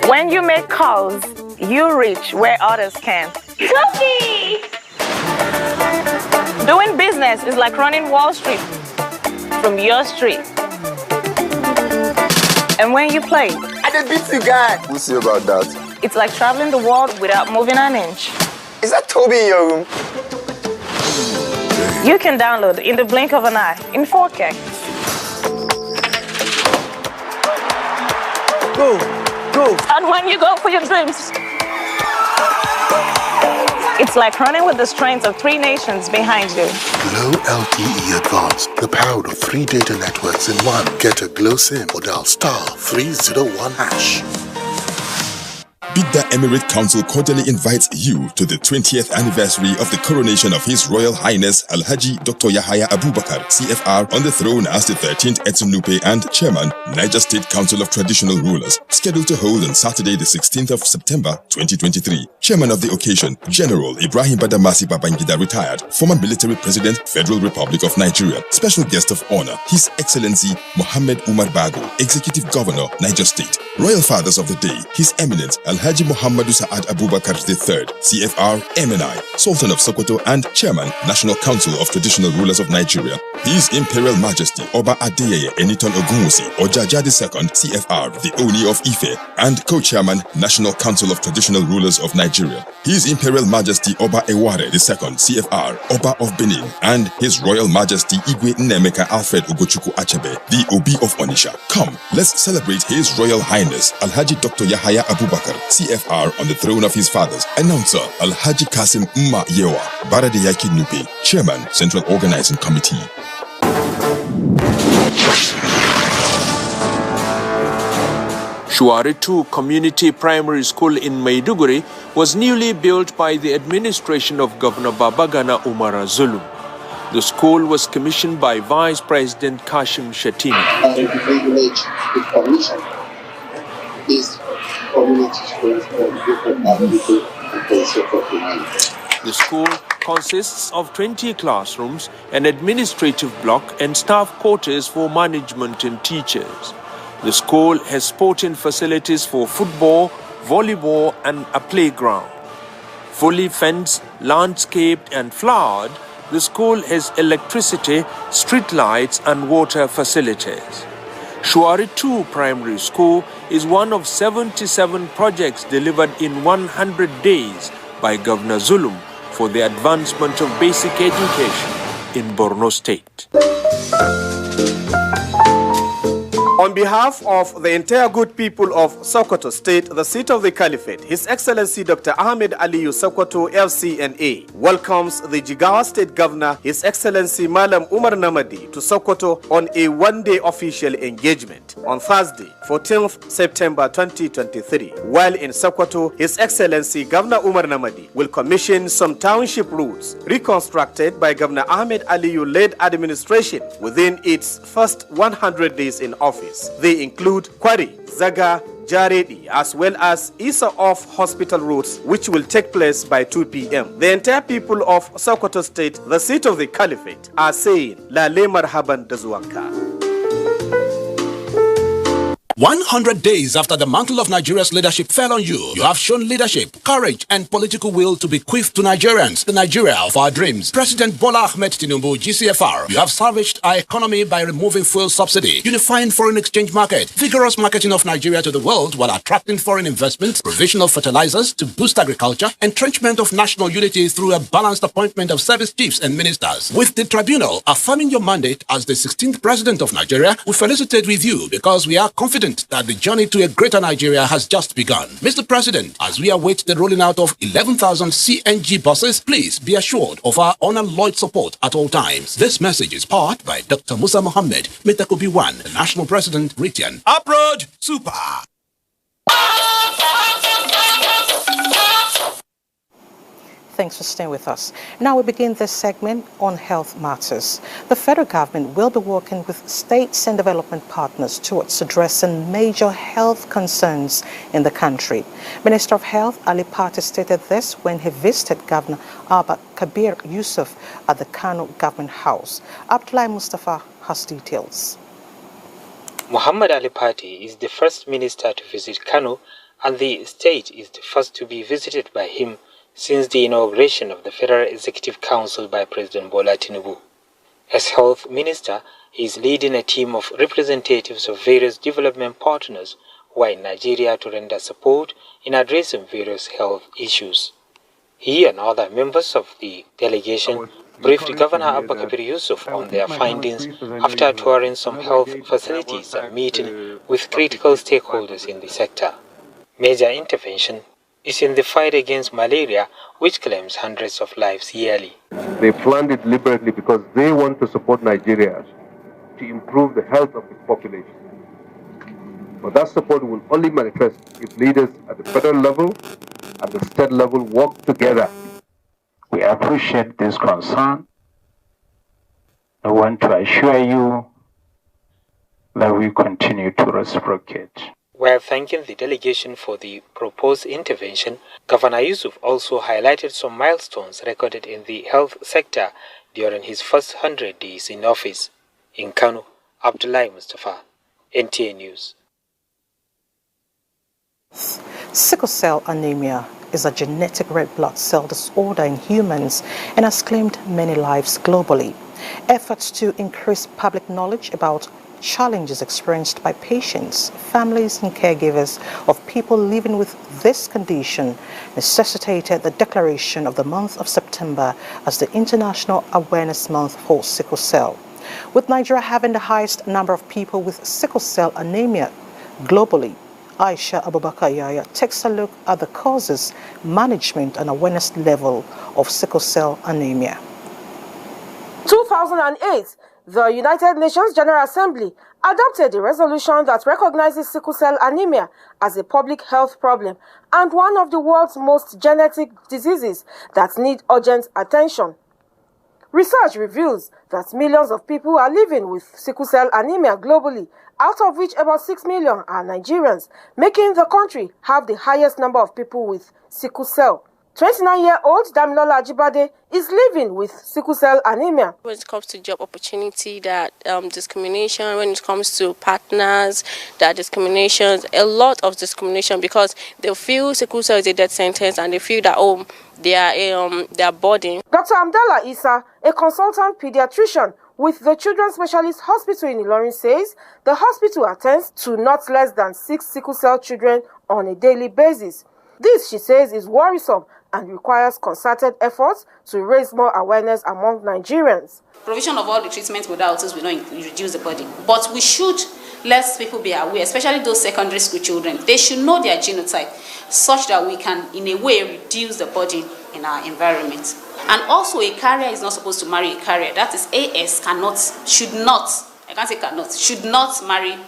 When you make calls, you reach where others can't. Cookie! Doing business is like running Wall Street from your street. And when you play, I did beat you guy. We'll see about that. It's like traveling the world without moving an inch. Is that Toby in your room? You can download in the blink of an eye in 4K. Go. And when you go for your dreams, It's like running with the strength of 3 nations behind you. Glow LTE Advanced, the power of 3 data networks in one. Get a Glow SIM or dial *301#. Bidda Emirate Council cordially invites you to the 20th anniversary of the coronation of His Royal Highness Alhaji Dr. Yahaya Abubakar, CFR, on the throne as the 13th Etsunupe and Chairman, Niger State Council of Traditional Rulers, scheduled to hold on Saturday the 16th of September 2023. Chairman of the occasion, General Ibrahim Badamasi Babangida, retired, former military president, Federal Republic of Nigeria. Special guest of honor, His Excellency Mohammed Umar Bago, Executive Governor, Niger State. Royal Fathers of the Day, His Eminence Alhaji Muhammadu Sa'ad Abubakar III, CFR, MNI, Sultan of Sokoto and Chairman, National Council of Traditional Rulers of Nigeria. His Imperial Majesty Oba Adeyeye Eniton Ogunwusi Ojaja II, CFR, the Oni of Ife, and Co-Chairman, National Council of Traditional Rulers of Nigeria. His Imperial Majesty Oba Eware II, CFR, Oba of Benin, and His Royal Majesty Igwe Nnemeka Alfred Ugochukwu Achebe, the Obi of Onisha. Come, let's celebrate His Royal Highness Alhaji Dr. Yahaya Abubakar, CFR, on the throne of his fathers. Announcer Alhaji Kasim Umma Yewa, Baradeyaki Nupe, Chairman, Central Organizing Committee. Shuari 2 Community Primary School in Maiduguri was newly built by the administration of Governor Babagana Umara Zulum. The school was commissioned by Vice President Kashim Shettima. The school consists of 20 classrooms, an administrative block and staff quarters for management and teachers. The school has sporting facilities for football, volleyball and a playground. Fully fenced, landscaped and flowered, the school has electricity, street lights and water facilities. Shuari 2 Primary School is one of 77 projects delivered in 100 days by Governor Zulum for the advancement of basic education in Borno State. On behalf of the entire good people of Sokoto State, the seat of the Caliphate, His Excellency Dr. Ahmed Aliyu Sokoto FCNA welcomes the Jigawa State Governor, His Excellency Malam Umar Namadi, to Sokoto on a one-day official engagement on Thursday, 14th September 2023. While in Sokoto, His Excellency Governor Umar Namadi will commission some township roads reconstructed by Governor Ahmed Aliyu-led administration within its first 100 days in office. They include Kwari, Zaga, Jaredi, as well as Isa off hospital routes, which will take place by 2 p.m. The entire people of Sokoto State, the seat of the Caliphate, are saying, Lale Marhaban Dazuanka. 100 days after the mantle of Nigeria's leadership fell on you, you have shown leadership, courage, and political will to bequeath to Nigerians the Nigeria of our dreams. President Bola Ahmed Tinubu, GCFR, you have salvaged our economy by removing fuel subsidy, unifying foreign exchange market, vigorous marketing of Nigeria to the world while attracting foreign investment, provision of fertilizers to boost agriculture, entrenchment of national unity through a balanced appointment of service chiefs and ministers. With the tribunal affirming your mandate as the 16th president of Nigeria, we felicitate with you because we are confident that the journey to a greater Nigeria has just begun. Mr. President, as we await the rolling out of 11,000 CNG buses, please be assured of our unalloyed support at all times. This message is powered by Dr. Musa Mohammed, Metakubi 1, the National President, Ritian. Uproad Super! Thanks for staying with us. Now we begin this segment on health matters. The federal government will be working with states and development partners towards addressing major health concerns in the country. Minister of Health Ali Pate stated this when he visited Governor Abba Kabir Yusuf at the Kano Government House. Abdullahi Mustafa has details. Muhammad Ali Pate is the first minister to visit Kano, and the state is the first to be visited by him since the inauguration of the Federal Executive Council by President Bola Tinubu. As Health Minister, he is leading a team of representatives of various development partners who are in Nigeria to render support in addressing various health issues. He and other members of the delegation briefed Governor Abba Kabir Yusuf on their findings after touring some health facilities and meeting with critical stakeholders in the sector. Major intervention is in the fight against malaria, which claims hundreds of lives yearly. They planned it deliberately because they want to support Nigeria to improve the health of its population. But that support will only manifest if leaders at the federal level and the state level work together. We appreciate this concern. I want to assure you that we continue to reciprocate. While thanking the delegation for the proposed intervention, Governor Yusuf also highlighted some milestones recorded in the health sector during his first 100 days in office. In Kano, Abdullahi Mustafa, Nta News. Sickle cell anemia is a genetic red blood cell disorder in humans and has claimed many lives globally. Efforts to increase public knowledge about challenges experienced by patients, families and caregivers of people living with this condition necessitated the declaration of the month of September as the International Awareness Month for Sickle Cell. With Nigeria having the highest number of people with sickle cell anemia globally, Aisha Abubakar Yaya takes a look at the causes, management and awareness level of sickle cell anemia. 2008, the United Nations General Assembly adopted a resolution that recognizes sickle cell anemia as a public health problem and one of the world's most genetic diseases that need urgent attention. Research reveals that millions of people are living with sickle cell anemia globally, out of which about 6 million are Nigerians, making the country have the highest number of people with sickle cell. 29-year-old Damilola Ajibade is living with sickle cell anemia. When it comes to job opportunity, that discrimination, when it comes to partners, that discriminations, a lot of discrimination because they feel sickle cell is a death sentence and they feel that, oh, they are burden. Dr. Amdala Isa, a consultant pediatrician with the Children's Specialist Hospital in Ilorin, says the hospital attends to not less than 6 sickle cell children on a daily basis. This, she says, is worrisome and requires concerted efforts to raise more awareness among Nigerians. Provision of all the treatment modalities will not reduce the burden, but we should let people be aware, especially those secondary school children. They should know their genotype such that we can, in a way, reduce the burden in our environment. And also, a carrier is not supposed to marry a carrier. That is, AS should not marry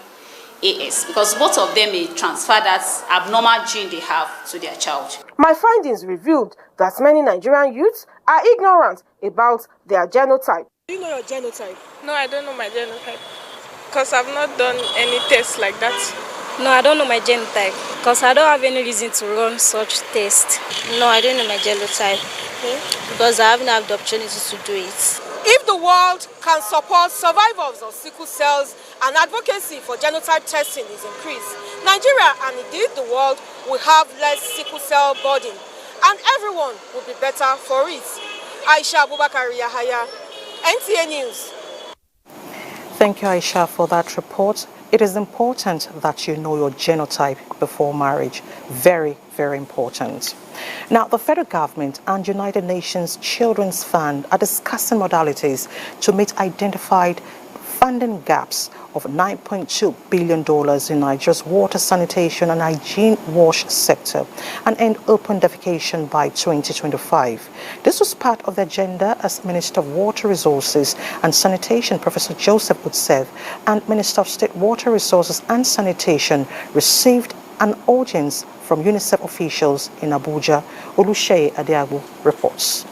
AS, because both of them may transfer that abnormal gene they have to their child. My findings revealed that many Nigerian youths are ignorant about their genotype. Do you know your genotype? No, I don't know my genotype because I've not done any tests like that. No, I don't know my genotype because I don't have any reason to run such tests. No, I don't know my genotype because I haven't had the opportunity to do it. If the world can support survivors of sickle cells and advocacy for genotype testing is increased, Nigeria and indeed the world will have less sickle cell burden and everyone will be better for it. Aisha Abubakar Yahaya, Nta News. Thank you, Aisha, for that report. It is important that you know your genotype before marriage. Very, very important. Now, the federal government and United Nations Children's Fund are discussing modalities to meet identified funding gaps of $9.2 billion in Nigeria's water, sanitation and hygiene wash sector and end open defecation by 2025. This was part of the agenda as Minister of Water Resources and Sanitation, Professor Joseph Utsev, and Minister of State Water Resources and Sanitation received an audience from UNICEF officials in Abuja. Oluseyi Adiago reports.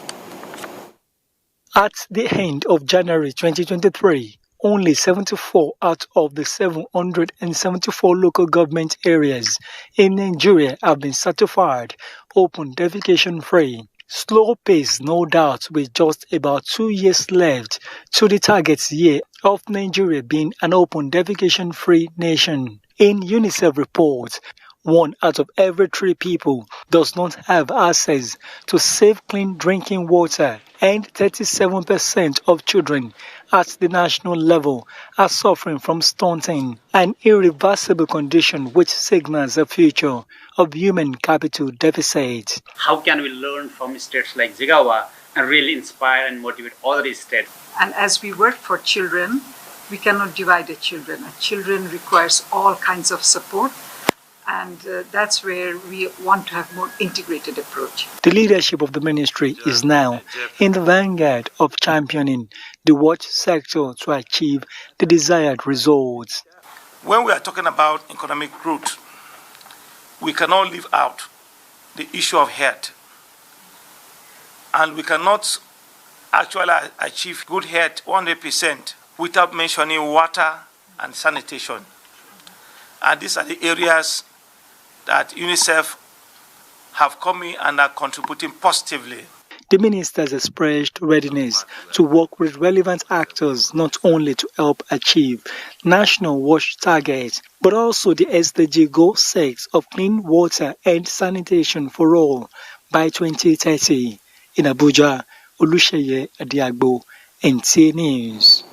At the end of January 2023, only 74 out of the 774 local government areas in Nigeria have been certified open defecation-free. Slow pace, no doubt, with just about 2 years left to the target year of Nigeria being an open defecation-free nation. In UNICEF report, 1 out of every 3 people does not have access to safe, clean drinking water, and 37% of children at the national level are suffering from stunting, an irreversible condition which signals a future of human capital deficit. How can we learn from states like Jigawa and really inspire and motivate other states? And as we work for children, we cannot divide the children. Children requires all kinds of support. And that's where we want to have more integrated approach. The leadership of the ministry is now in the vanguard of championing the water sector to achieve the desired results. When we are talking about economic growth, we cannot leave out the issue of health. And we cannot actually achieve good health 100% without mentioning water and sanitation. And these are the areas that UNICEF have come in and are contributing positively. The ministers expressed readiness to work with relevant actors not only to help achieve national wash targets, but also the SDG goal 6 of clean water and sanitation for all by 2030. In Abuja, Olusheye Adiagbo, Nta News.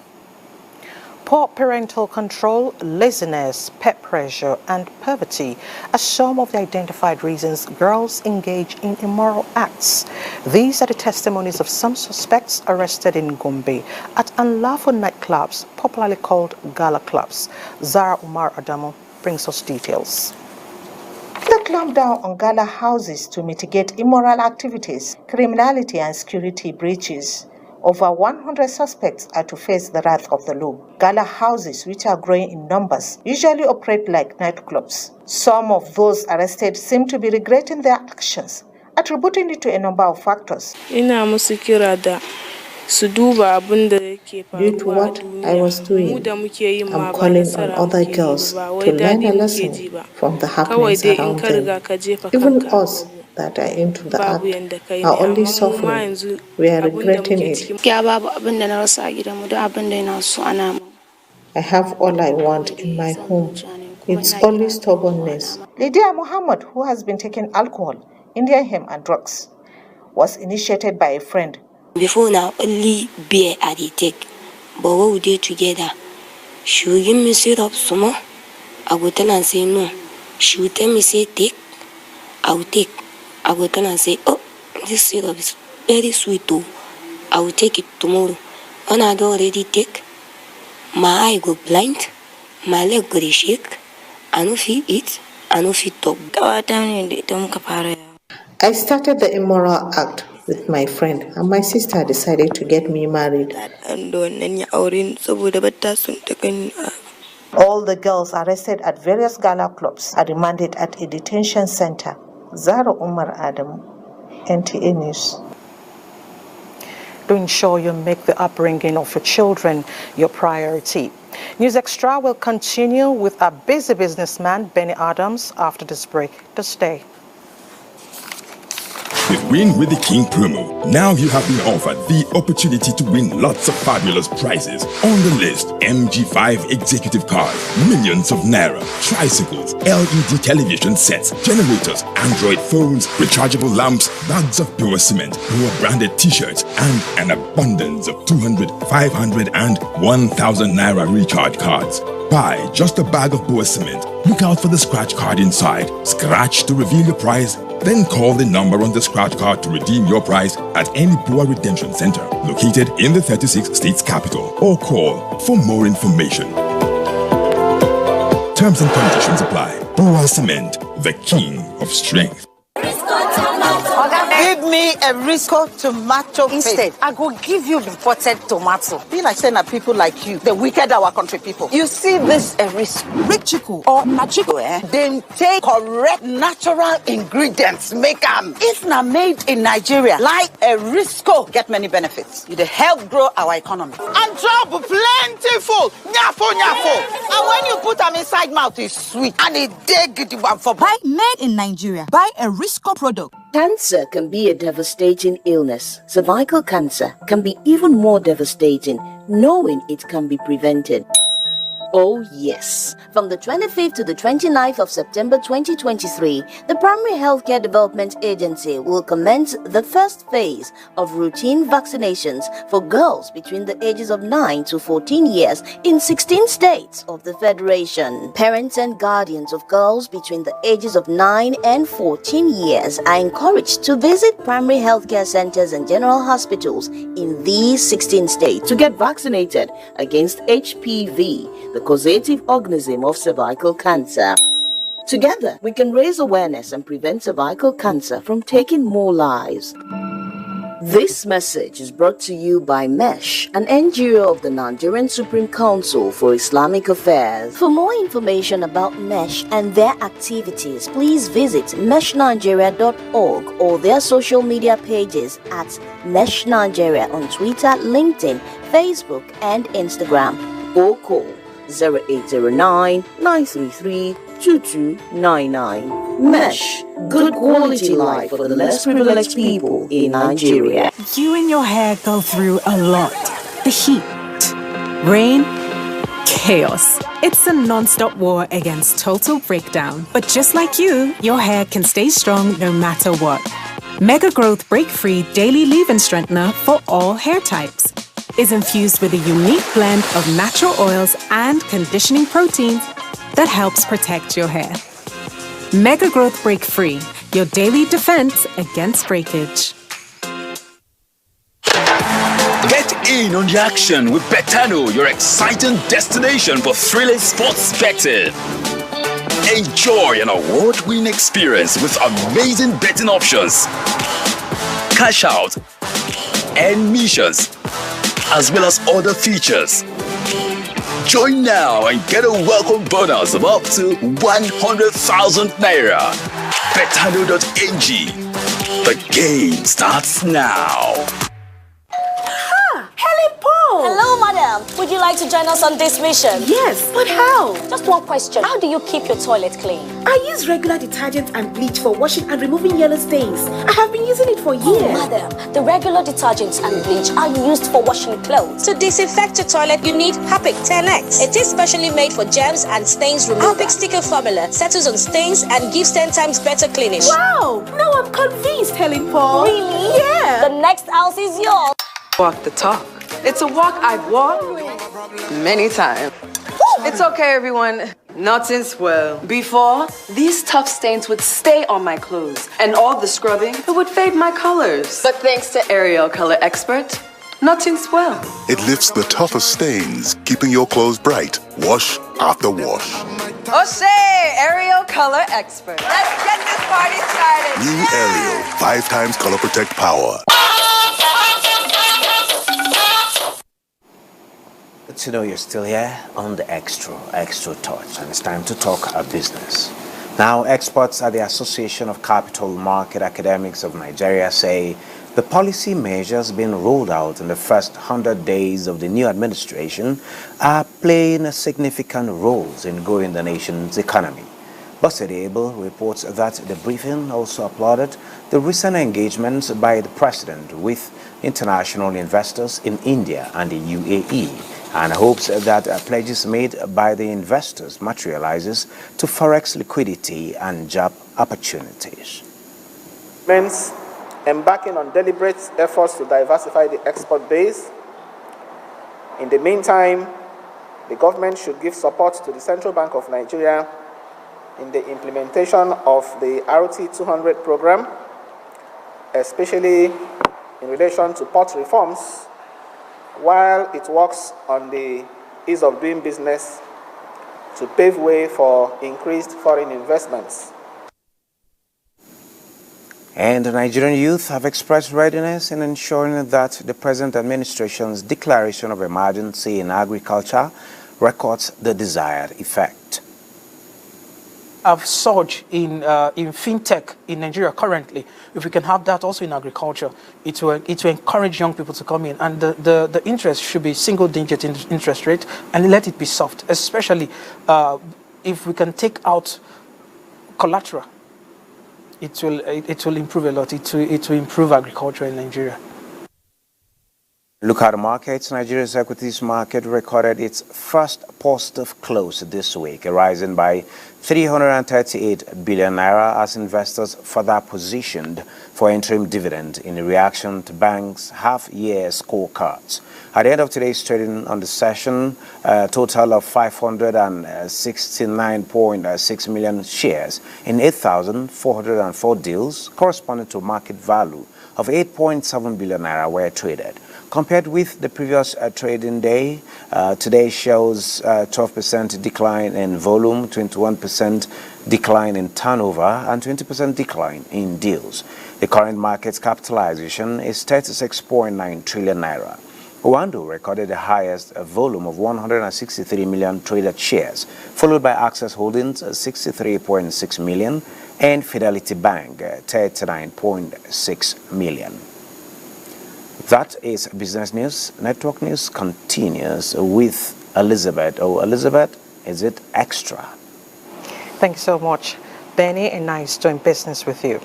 Poor parental control, laziness, peer pressure, and poverty are some of the identified reasons girls engage in immoral acts. These are the testimonies of some suspects arrested in Gombe at unlawful nightclubs, popularly called gala clubs. Zara Umar Adamo brings us details. The clampdown on gala houses to mitigate immoral activities, criminality, and security breaches. Over 100 suspects are to face the wrath of the law. Gala houses, which are growing in numbers, usually operate like nightclubs. Some of those arrested seem to be regretting their actions, attributing it to a number of factors. Due to what I was doing, I'm calling on other girls to learn a lesson from the happenings around them. Even us that are into the act are only suffering. We are regretting it. I have all I want in my home. It's only stubbornness. Lydia Muhammad, who has been taking alcohol, Indian hemp and drugs, was initiated by a friend. Before now, only beer I take. But what we did together, she will give me syrup some more. I will tell her and say no. She will tell me say take. I will take. I will tell her and say, oh, this syrup is very sweet too. I will take it tomorrow. When I don't already take, my eye go blind, my leg go shake, I no fit eat, I no fit talk. I started the immoral act with my friend, and my sister decided to get me married. All the girls arrested at various gala clubs are remanded at a detention center. Zara Umar Adam, NTA News. To ensure you make the upbringing of your children your priority. News Extra will continue with our busy businessman, Benny Adams, after this break. To stay. With Win with the King promo, now you have been offered the opportunity to win lots of fabulous prizes. On the list, MG5 executive cars, millions of naira, tricycles, LED television sets, generators, Android phones, rechargeable lamps, bags of pure cement, pure branded t-shirts, and an abundance of 200, 500, and 1,000 naira recharge cards. Buy just a bag of Boa cement. Look out for the scratch card inside. Scratch to reveal your prize. Then call the number on the scratch card to redeem your prize at any Boa Redemption Center located in the 36 states capital, or call for more information. Terms and conditions apply. Boa Cement, the king of strength. Give me a Risco tomato instead. I go give you imported tomato. Be like saying that people like you, the wicked our country people. You see this Richico or Nachico, They take correct natural ingredients, make them. If not made in Nigeria, like a Risco, get many benefits. You help grow our economy. And job plentiful. Nyafo, nyafo. And when you put them inside mouth, it's sweet. And it dig the one for buy made in Nigeria. Buy a Risco product. Cancer can be a devastating illness. Cervical cancer can be even more devastating, knowing it can be prevented. Oh yes. From the 25th to the 29th of September 2023, the Primary Healthcare Development Agency will commence the first phase of routine vaccinations for girls between the ages of 9 to 14 years in 16 states of the Federation. Parents and guardians of girls between the ages of 9 and 14 years are encouraged to visit primary healthcare centers and general hospitals in these 16 states to get vaccinated against HPV, the causative organism of cervical cancer. Together, we can raise awareness and prevent cervical cancer from taking more lives. This message is brought to you by MESH, an NGO of the Nigerian Supreme Council for Islamic Affairs. For more information about MESH and their activities, please visit meshnigeria.org or their social media pages at MESH Nigeria on Twitter, LinkedIn, Facebook, and Instagram. Or call 0809 933 2299. MESH, good quality life for the less privileged people in Nigeria. You and your hair go through a lot. The heat, rain, chaos. It's a non-stop war against total breakdown. But just like you, your hair can stay strong no matter what. Mega Growth Break Free Daily Leave-In Strengthener for all hair types is infused with a unique blend of natural oils and conditioning proteins that helps protect your hair. Mega Growth Break Free, your daily defense against breakage. Get in on the action with Betano, your exciting destination for thrilling sports betting. Enjoy an award-winning experience with amazing betting options, cash out, and missions, as well as other features. Join now and get a welcome bonus of up to 100,000 Naira. Betano.ng. The game starts now. Helen Paul! Hello, madam. Would you like to join us on this mission? Yes, but how? Just one question. How do you keep your toilet clean? I use regular detergent and bleach for washing and removing yellow stains. I have been using it for years. Oh, madam, the regular detergents and bleach are used for washing clothes. To disinfect your toilet, you need Harpic 10X. It is specially made for germs and stains removal. Harpic sticker formula settles on stains and gives 10 times better cleaning. Wow! Now I'm convinced, Helen Paul. Really? Yeah. The next house is yours. Walk the talk. It's a walk I've walked many times. It's okay, everyone. Nothing's well. Before, these tough stains would stay on my clothes, and all the scrubbing, it would fade my colors. But thanks to Ariel Color Expert, nothing's well. It lifts the toughest stains, keeping your clothes bright, wash after wash. Oshay, Ariel Color Expert. Let's get this party started. New Ariel, 5 times color protect power. Good to know you're still here on the Extra Touch, and it's time to talk our business. Now, experts at the Association of Capital Market Academics of Nigeria say the policy measures being rolled out in the first 100 days of the new administration are playing significant roles in growing the nation's economy. Bosede Abel reports that the briefing also applauded the recent engagements by the president with international investors in India and the UAE, and hopes that pledges made by the investors materializes to forex liquidity and job opportunities. Means embarking on deliberate efforts to diversify the export base. In the meantime, the government should give support to the Central Bank of Nigeria in the implementation of the RT 200 program, especially in relation to port reforms, while it works on the ease of doing business to pave way for increased foreign investments. And the Nigerian youth have expressed readiness in ensuring that the present administration's declaration of emergency in agriculture records the desired effect. Have surge in fintech in Nigeria currently. If we can have that also in agriculture, it will encourage young people to come in, and the interest should be single-digit interest rate, and let it be soft, especially if we can take out collateral. It will improve a lot. It will improve agriculture in Nigeria. Look at the markets. Nigeria's equities market recorded its first positive close this week, rising by 338 billion naira as investors further positioned for interim dividend in reaction to banks' half-year scorecards. At the end of today's trading on the session, a total of 569.6 million shares in 8,404 deals, corresponding to a market value of 8.7 billion naira, were traded. Compared with the previous trading day, today shows 12% decline in volume, 21% decline in turnover and 20% decline in deals. The current market capitalization is 36.9 trillion naira. Oando recorded the highest volume of 163 million traded shares, followed by Access Holdings 63.6 million and Fidelity Bank 39.6 million. That is business news. Network news continues with Elizabeth. Oh, Elizabeth, is it extra? Thank you so much, Benny, and nice doing business with you.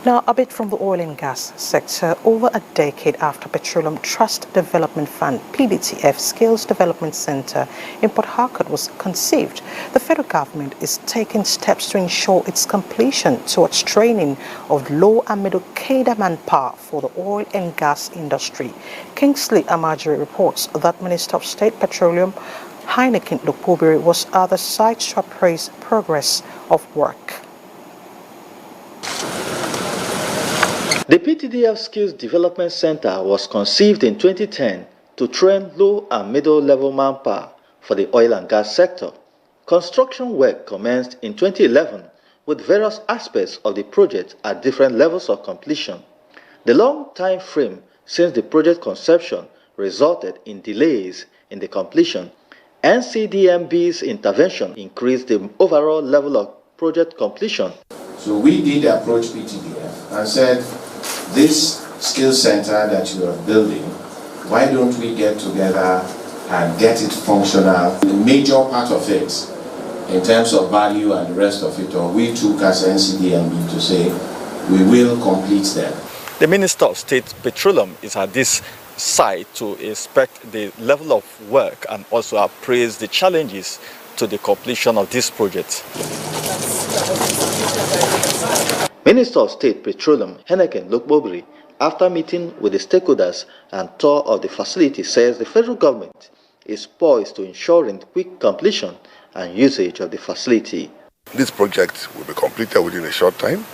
Now, a bit from the oil and gas sector. Over a decade after Petroleum Trust Development Fund, PDTF Skills Development Center in Port Harcourt was conceived, the federal government is taking steps to ensure its completion towards training of low and middle cadre manpower for the oil and gas industry. Kingsley Amajiri reports that Minister of State Petroleum Heineken Lokpobiri was at the site to appraise progress of work. The PTDF Skills Development Center was conceived in 2010 to train low and middle level manpower for the oil and gas sector. Construction work commenced in 2011 with various aspects of the project at different levels of completion. The long time frame since the project conception resulted in delays in the completion. NCDMB's intervention increased the overall level of project completion. So we did approach PTDF and said, this skill center that you are building, why don't we get together and get it functional? The major part of it, in terms of value and the rest of it, or we took as NCDMB to say, we will complete them. The Minister of State Petroleum is at this site to inspect the level of work and also appraise the challenges to the completion of this project. Minister of State Petroleum Heineken Lokpobiri, after meeting with the stakeholders and tour of the facility, says the federal government is poised to ensuring quick completion and usage of the facility. This project will be completed within a short time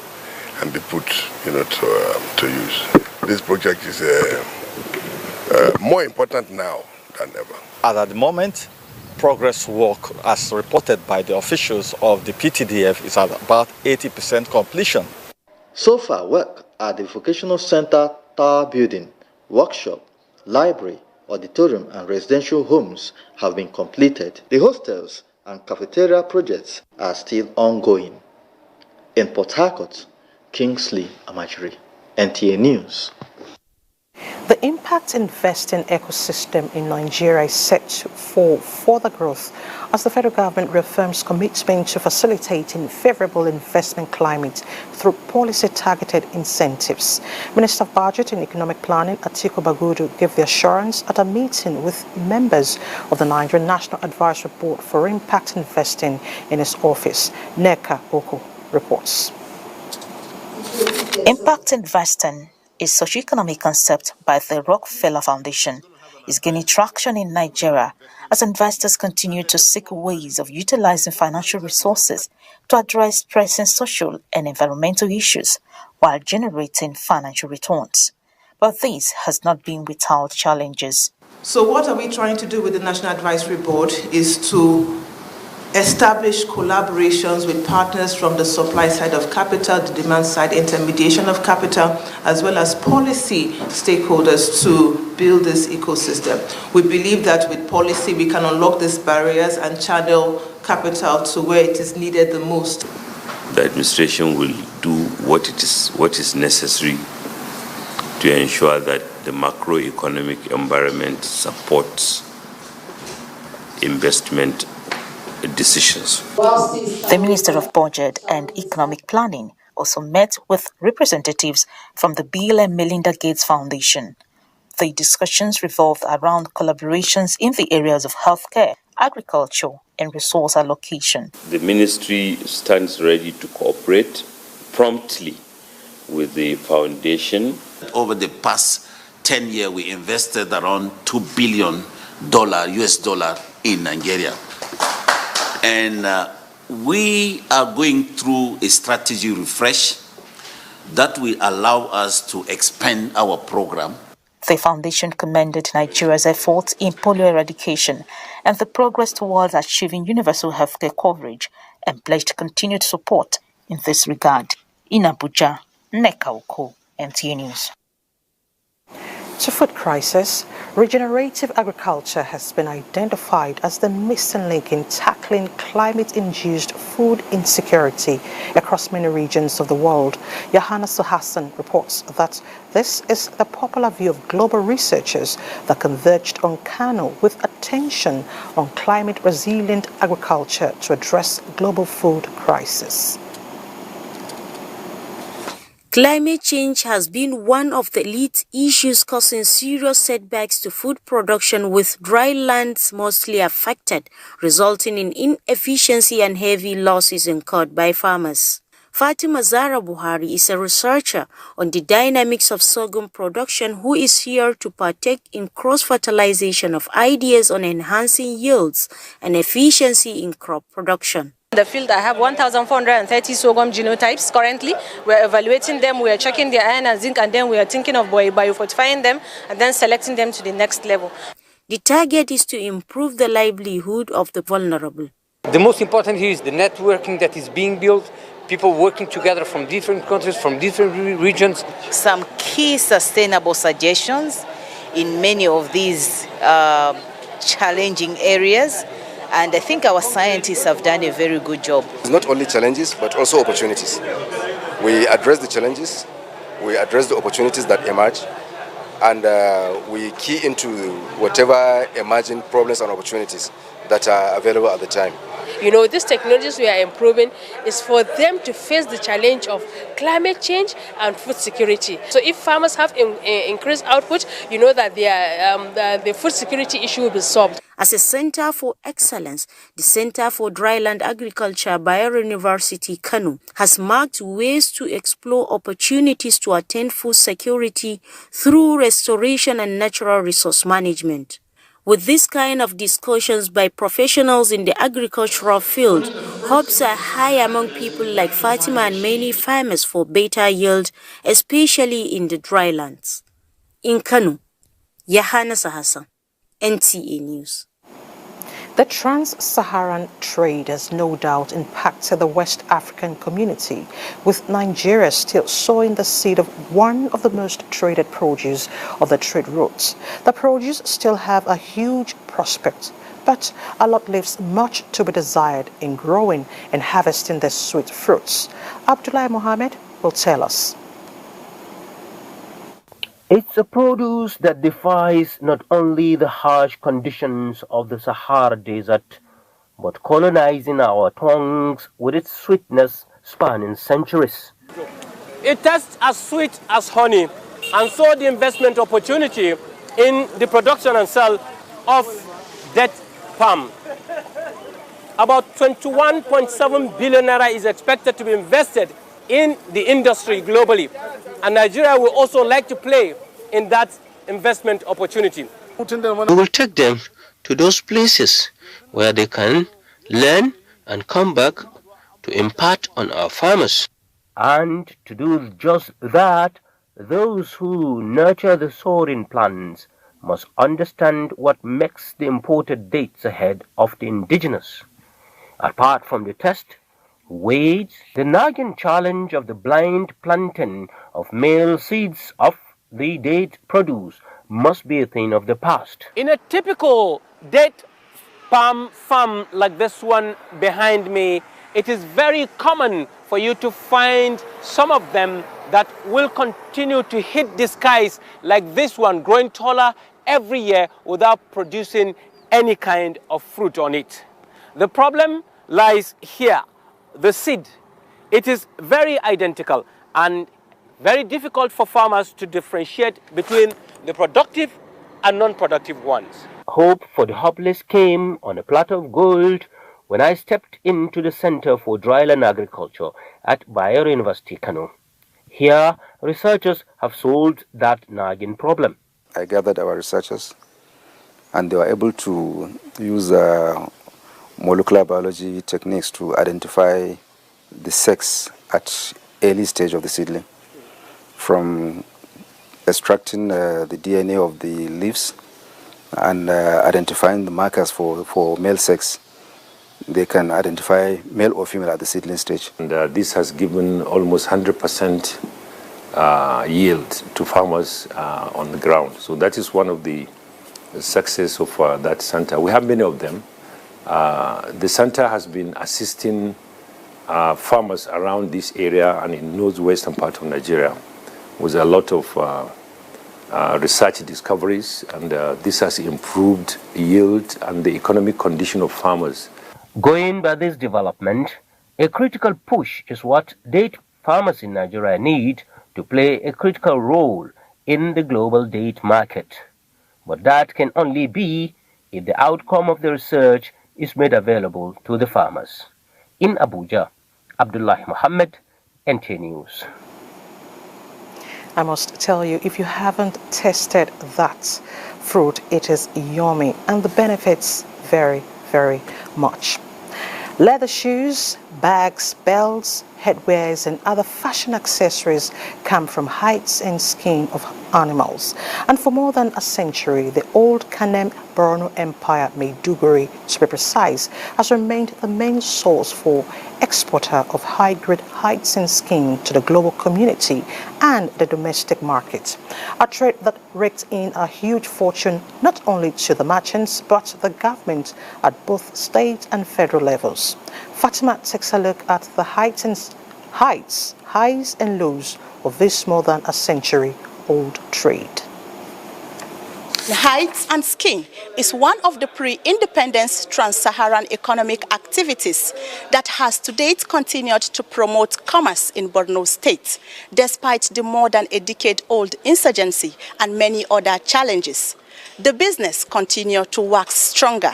and be put, to use. This project is more important now than ever. At the moment, progress work, as reported by the officials of the PTDF, is at about 80% completion. So far, work at the Vocational Center Tower Building, workshop, library, auditorium and residential homes have been completed. The hostels and cafeteria projects are still ongoing. In Port Harcourt, Kingsley Amajiri, Nta News. The impact investing ecosystem in Nigeria is set for further growth as the federal government reaffirms commitment to facilitating favorable investment climate through policy-targeted incentives. Minister of Budget and Economic Planning Atiku Bagudu gave the assurance at a meeting with members of the Nigerian National Advisory Board for Impact Investing in his office. Neka Oko reports. Impact investing, a socio-economic concept by the Rockefeller Foundation, is gaining traction in Nigeria as investors continue to seek ways of utilizing financial resources to address pressing social and environmental issues while generating financial returns. But this has not been without challenges. So what are we trying to do with the National Advisory Board is to establish collaborations with partners from the supply side of capital, the demand side, intermediation of capital, as well as policy stakeholders to build this ecosystem. We believe that with policy we can unlock these barriers and channel capital to where it is needed the most. The administration will do what is necessary to ensure that the macroeconomic environment supports investment decisions. The Minister of Budget and Economic Planning also met with representatives from the Bill and Melinda Gates Foundation. The discussions revolved around collaborations in the areas of healthcare, agriculture, and resource allocation. The ministry stands ready to cooperate promptly with the foundation. Over the past 10 years, we invested around $2 billion US in Nigeria. And we are going through a strategy refresh that will allow us to expand our program. The foundation commended Nigeria's efforts in polio eradication and the progress towards achieving universal healthcare coverage and pledged continued support in this regard. In Abuja, Neka Oko, Nta News. To food crisis, regenerative agriculture has been identified as the missing link in tackling climate-induced food insecurity across many regions of the world. Yohanna Suhassan reports that this is the popular view of global researchers that converged on Kano with attention on climate-resilient agriculture to address global food crisis. Climate change has been one of the lead issues causing serious setbacks to food production, with dry lands mostly affected, resulting in inefficiency and heavy losses incurred by farmers. Fatima Zara Buhari is a researcher on the dynamics of sorghum production who is here to partake in cross-fertilization of ideas on enhancing yields and efficiency in crop production. In the field, I have 1,430 sorghum genotypes currently. We're evaluating them, we're checking their iron and zinc, and then we are thinking of biofortifying them and then selecting them to the next level. The target is to improve the livelihood of the vulnerable. The most important here is the networking that is being built, people working together from different countries, from different regions. Some key sustainable suggestions in many of these challenging areas. And I think our scientists have done a very good job. It's not only challenges, but also opportunities. We address the challenges, we address the opportunities that emerge, and we key into whatever emerging problems and opportunities that are available at the time. You know, these technologies we are improving is for them to face the challenge of climate change and food security. So if farmers have increased output, you know that the food security issue will be solved. As a center for excellence, the Center for Dryland Agriculture, Bayero University, Kano, has marked ways to explore opportunities to attain food security through restoration and natural resource management. With this kind of discussions by professionals in the agricultural field, hopes are high among people like Fatima and many farmers for better yield, especially in the drylands. In Kano, Yohanna Suhassan, Nta News. The trans-Saharan trade has no doubt impacted the West African community, with Nigeria still sowing the seed of one of the most traded produce of the trade routes. The produce still have a huge prospect, but a lot leaves much to be desired in growing and harvesting the sweet fruits. Abdullah Mohammed will tell us. It's a produce that defies not only the harsh conditions of the Sahara Desert, but colonizing our tongues with its sweetness spanning centuries. It tastes as sweet as honey, and so the investment opportunity in the production and sale of that palm. About 21.7 billion naira is expected to be invested in the industry globally, and Nigeria will also like to play in that investment opportunity. We will take them to those places where they can learn and come back to impart on our farmers. And to do just that, those who nurture the soaring plants must understand what makes the imported dates ahead of the indigenous. Apart from the test, weights, the nagging challenge of the blind planting of male seeds of the date produce must be a thing of the past. In a typical date palm farm like this one behind me, it is very common for you to find some of them that will continue to hit the skies like this one, growing taller every year without producing any kind of fruit on it. The problem lies here. The seed, it is very identical and very difficult for farmers to differentiate between the productive and non-productive ones. Hope for the hopeless came on a platter of gold when I stepped into the Center for Dryland Agriculture at Bayero University, Kano. Here, researchers have solved that nagging problem. I gathered our researchers, and they were able to use molecular biology techniques to identify the sex at early stage of the seedling, from extracting the DNA of the leaves and identifying the markers for male sex. they can identify male or female at the seedling stage. And this has given almost 100% yield to farmers on the ground. So that is one of the success of that center. We have many of them. The center has been assisting farmers around this area and in northwestern part of Nigeria with a lot of research discoveries, and this has improved yield and the economic condition of farmers. Going by this development, a critical push is what date farmers in Nigeria need to play a critical role in the global date market. But that can only be if the outcome of the research is made available to the farmers. In Abuja, Abdullah Mohammed, Nta News. I must tell you, if you haven't tasted that fruit, it is yummy and the benefits very, very much. Leather shoes, bags, belts, headwears and other fashion accessories come from hides and skin of animals. And for more than a century, the old Kanem Borno Empire, Maiduguri to be precise, has remained the main source for exporter of high-grade hides and skin to the global community and the domestic market. A trade that raked in a huge fortune not only to the merchants but the government at both state and federal levels. Fatima takes a look at the highs and lows of this more than a century-old trade. Hides and skin is one of the pre-independence trans-Saharan economic activities that has to date continued to promote commerce in Borno State, despite the more than a decade-old insurgency and many other challenges. The business continued to wax stronger.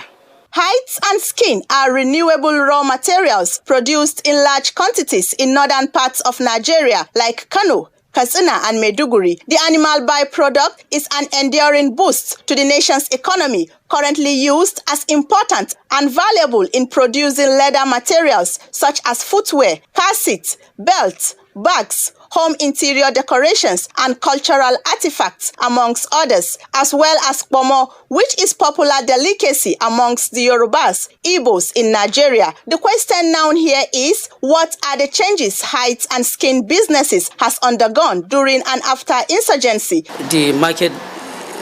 Hides and skin are renewable raw materials produced in large quantities in northern parts of Nigeria like Kano, Katsina and Maiduguri. The animal byproduct is an enduring boost to the nation's economy, currently used as important and valuable in producing leather materials such as footwear, car seats, belts, bags, home interior decorations and cultural artifacts, amongst others, as well as pomo, which is popular delicacy amongst the Yorubas, Igbos in Nigeria. The question now here is, what are the changes hides and skin businesses has undergone during and after insurgency? The market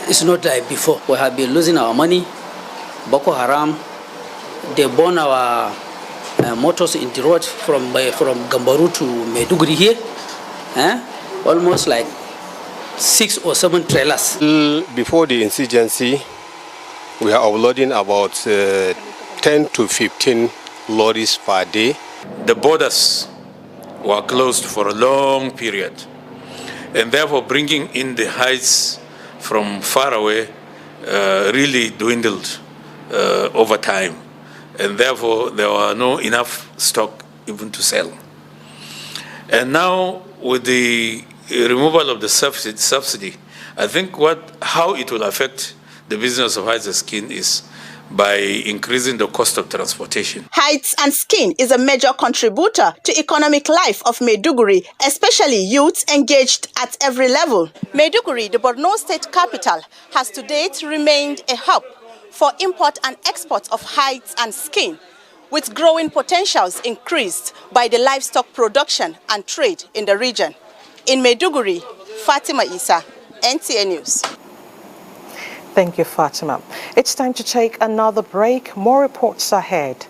is not like before. We have been losing our money. Boko Haram, they burn our motors in the road from Gambaru to Maiduguri here. Almost like 6 or 7 trailers. Before the insurgency, we are offloading about 10 to 15 lorries per day. The borders were closed for a long period, and therefore bringing in the hides from far away really dwindled over time, and therefore there were no enough stock even to sell. And now with the removal of the subsidy, I think how it will affect the business of hides and skin is by increasing the cost of transportation. Hides and skin is a major contributor to economic life of Maiduguri, especially youths engaged at every level. Maiduguri, the Borno state capital, has to date remained a hub for import and export of hides and skin, with growing potentials increased by the livestock production and trade in the region. In Maiduguri, Fatima Isa, Nta News. Thank you, Fatima. It's time to take another break. More reports ahead.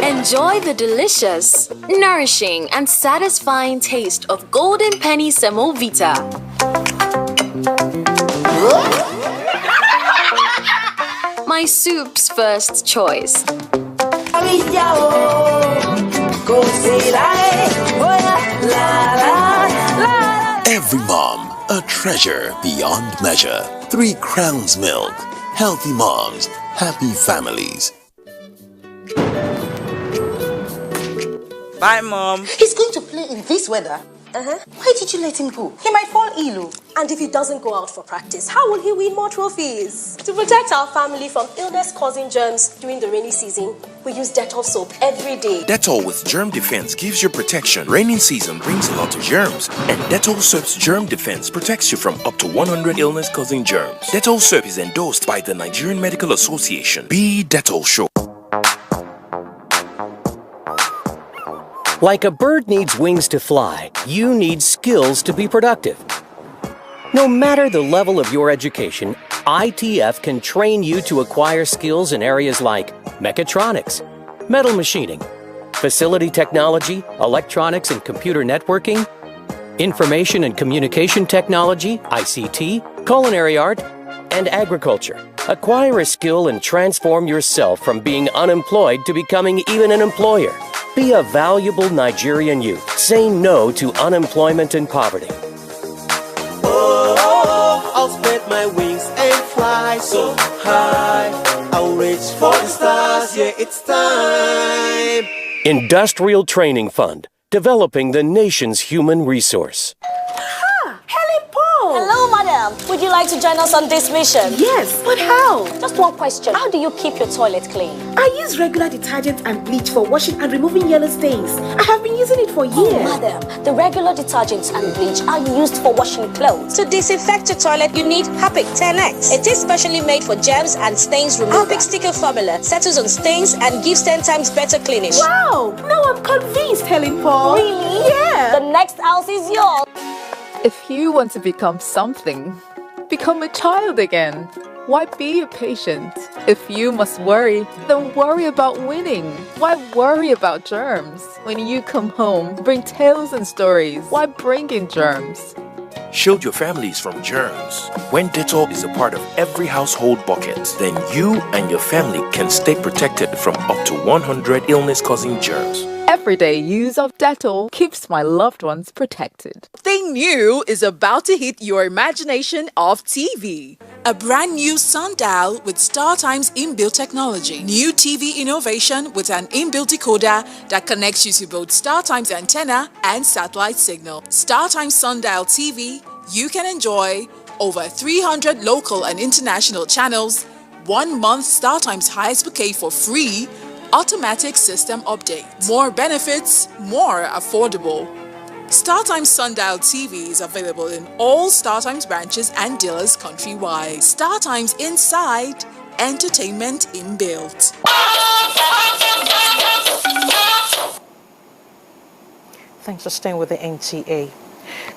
Enjoy the delicious, nourishing, and satisfying taste of Golden Penny Semovita. My soup's first choice. Every mom, a treasure beyond measure. 3 Crowns Milk. Healthy moms, happy families. Bye, Mom. He's going to play in this weather. Why did you let him go? He might fall ill. And if he doesn't go out for practice, how will he win more trophies? To protect our family from illness-causing germs during the rainy season, we use Dettol soap every day. Dettol with Germ Defense gives you protection. Rainy season brings a lot of germs, and Dettol soap's Germ Defense protects you from up to 100 illness-causing germs. Dettol soap is endorsed by the Nigerian Medical Association. Be Dettol Soap. Like a bird needs wings to fly, you need skills to be productive. No matter the level of your education, ITF can train you to acquire skills in areas like mechatronics, metal machining, facility technology, electronics and computer networking, information and communication technology, ICT, culinary art, and agriculture. Acquire a skill and transform yourself from being unemployed to becoming even an employer. Be a valuable Nigerian youth. Say no to unemployment and poverty. Oh, I'll spread my wings and fly so high. I'll reach for the stars, yeah, it's time. Industrial Training Fund, developing the nation's human resource. Hello, madam. Would you like to join us on this mission? Yes, but how? Just one question. How do you keep your toilet clean? I use regular detergent and bleach for washing and removing yellow stains. I have been using it for years. Oh, madam, the regular detergents and bleach are used for washing clothes. To disinfect your toilet, you need Harpic 10X. It is specially made for germs and stains removal. Harpic sticker formula settles on stains and gives 10 times better cleaning. Wow! Now I'm convinced, Helen Paul. Really? Yeah. The next house is yours. If you want to become something, become a child again. Why be patient? If you must worry, then worry about winning. Why worry about germs? When you come home, bring tales and stories. Why bring in germs? Shield your families from germs. When Dettol is a part of every household bucket, then you and your family can stay protected from up to 100 illness-causing germs. Everyday use of Dettol keeps my loved ones protected. Something new is about to hit your imagination of TV. A brand new sundial with StarTime's inbuilt technology. New TV innovation with an inbuilt decoder that connects you to both StarTime's antenna and satellite signal. StarTimes Sundial TV, you can enjoy over 300 local and international channels, 1 month StarTimes highest bouquet for free, automatic system update. More benefits, more affordable. StarTimes Sundial TV is available in all StarTimes branches and dealers countrywide. StarTimes Inside, entertainment inbuilt. Thanks for staying with the NTA.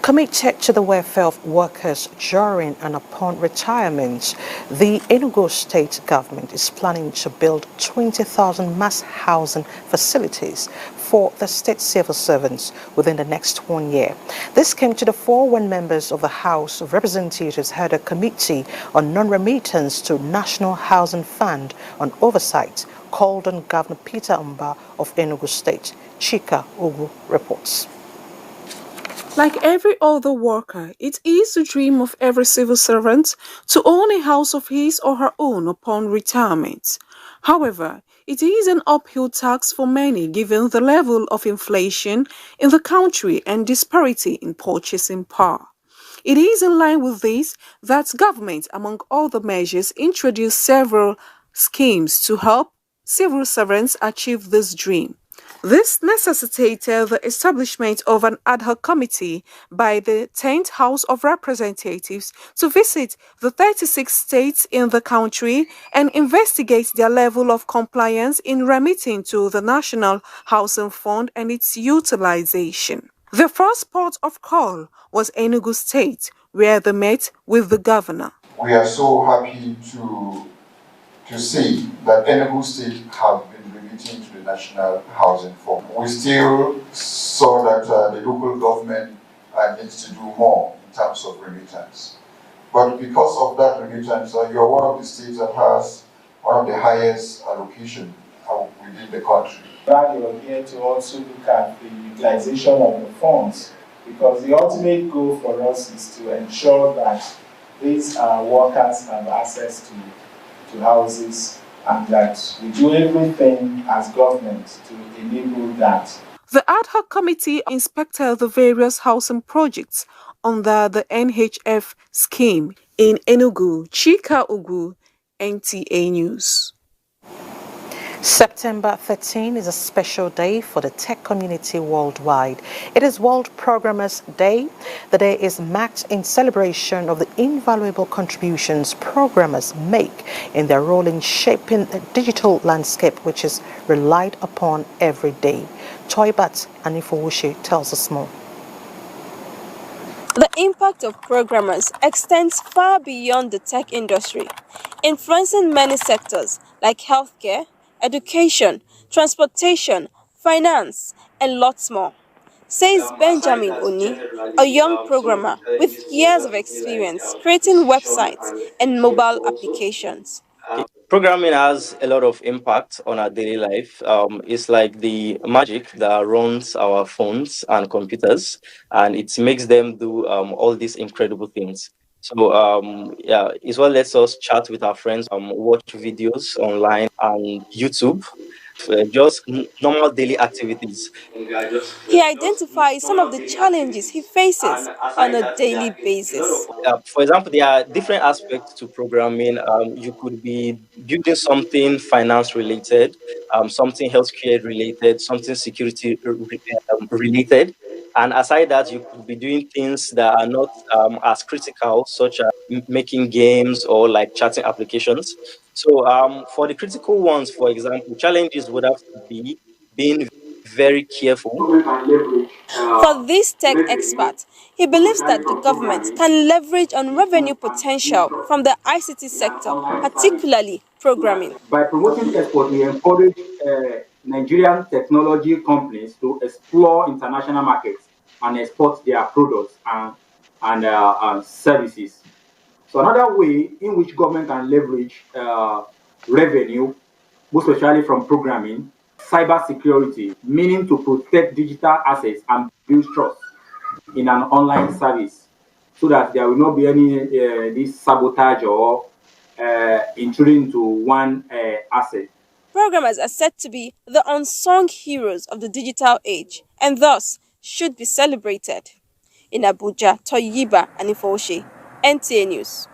Committed to the welfare of workers during and upon retirement, the Enugu State government is planning to build 20,000 mass housing facilities for the state civil servants within the next 1 year. This came to the fore when members of the House of Representatives held a committee on non-remittance to National Housing Fund on Oversight called on Governor Peter Mba of Enugu State. Chika Ugu reports. Like every other worker, it is the dream of every civil servant to own a house of his or her own upon retirement. However, it is an uphill task for many given the level of inflation in the country and disparity in purchasing power. It is in line with this that government, among other measures, introduced several schemes to help civil servants achieve this dream. This necessitated the establishment of an ad hoc committee by the 10th House of Representatives to visit the 36 states in the country and investigate their level of compliance in remitting to the National Housing Fund and its utilization. The first port of call was Enugu State, where they met with the governor. We are so happy to see that Enugu State have been remitting to the National Housing Fund. We still saw that the local government needs to do more in terms of remittance. But because of that remittance, you are one of the states that has one of the highest allocation within the country. Glad you're here to also look at the utilization of the funds, because the ultimate goal for us is to ensure that these workers have access to houses, and that we do everything as government to enable that. The ad hoc committee inspected the various housing projects under the NHF scheme in Enugu. Chika Ugu, NTA News. September 13 is a special day for the tech community worldwide. It is World Programmers Day. The day is marked in celebration of the invaluable contributions programmers make in their role in shaping the digital landscape, which is relied upon every day. Toybat Anifowushi tells us more. The impact of programmers extends far beyond the tech industry, influencing many sectors like healthcare, education, transportation, finance, and lots more, says Benjamin Oni, a young programmer with years of experience creating websites and mobile applications. Programming has a lot of impact on our daily life. It's like the magic that runs our phones and computers, and it makes them do all these incredible things. So yeah, it's what lets us chat with our friends, watch videos online and YouTube, just normal daily activities. He identifies some of the challenges he faces on a daily basis. For example, there are different aspects to programming. You could be building something finance related, something healthcare related, something security related. And aside that, you could be doing things that are not as critical, such as making games or like chatting applications. So for the critical ones, for example, challenges would have to be being very careful. For this tech expert, he believes that the government can leverage on revenue potential from the ICT sector, particularly programming. By promoting export, we encourage Nigerian technology companies to explore international markets and export their products and services. So another way in which government can leverage revenue, most especially from programming, cyber security, meaning to protect digital assets and build trust in an online service, so that there will not be any this sabotage or intruding into one asset. Programmers are said to be the unsung heroes of the digital age and thus should be celebrated. In Abuja, Toyiba Anifowushi, NTA News.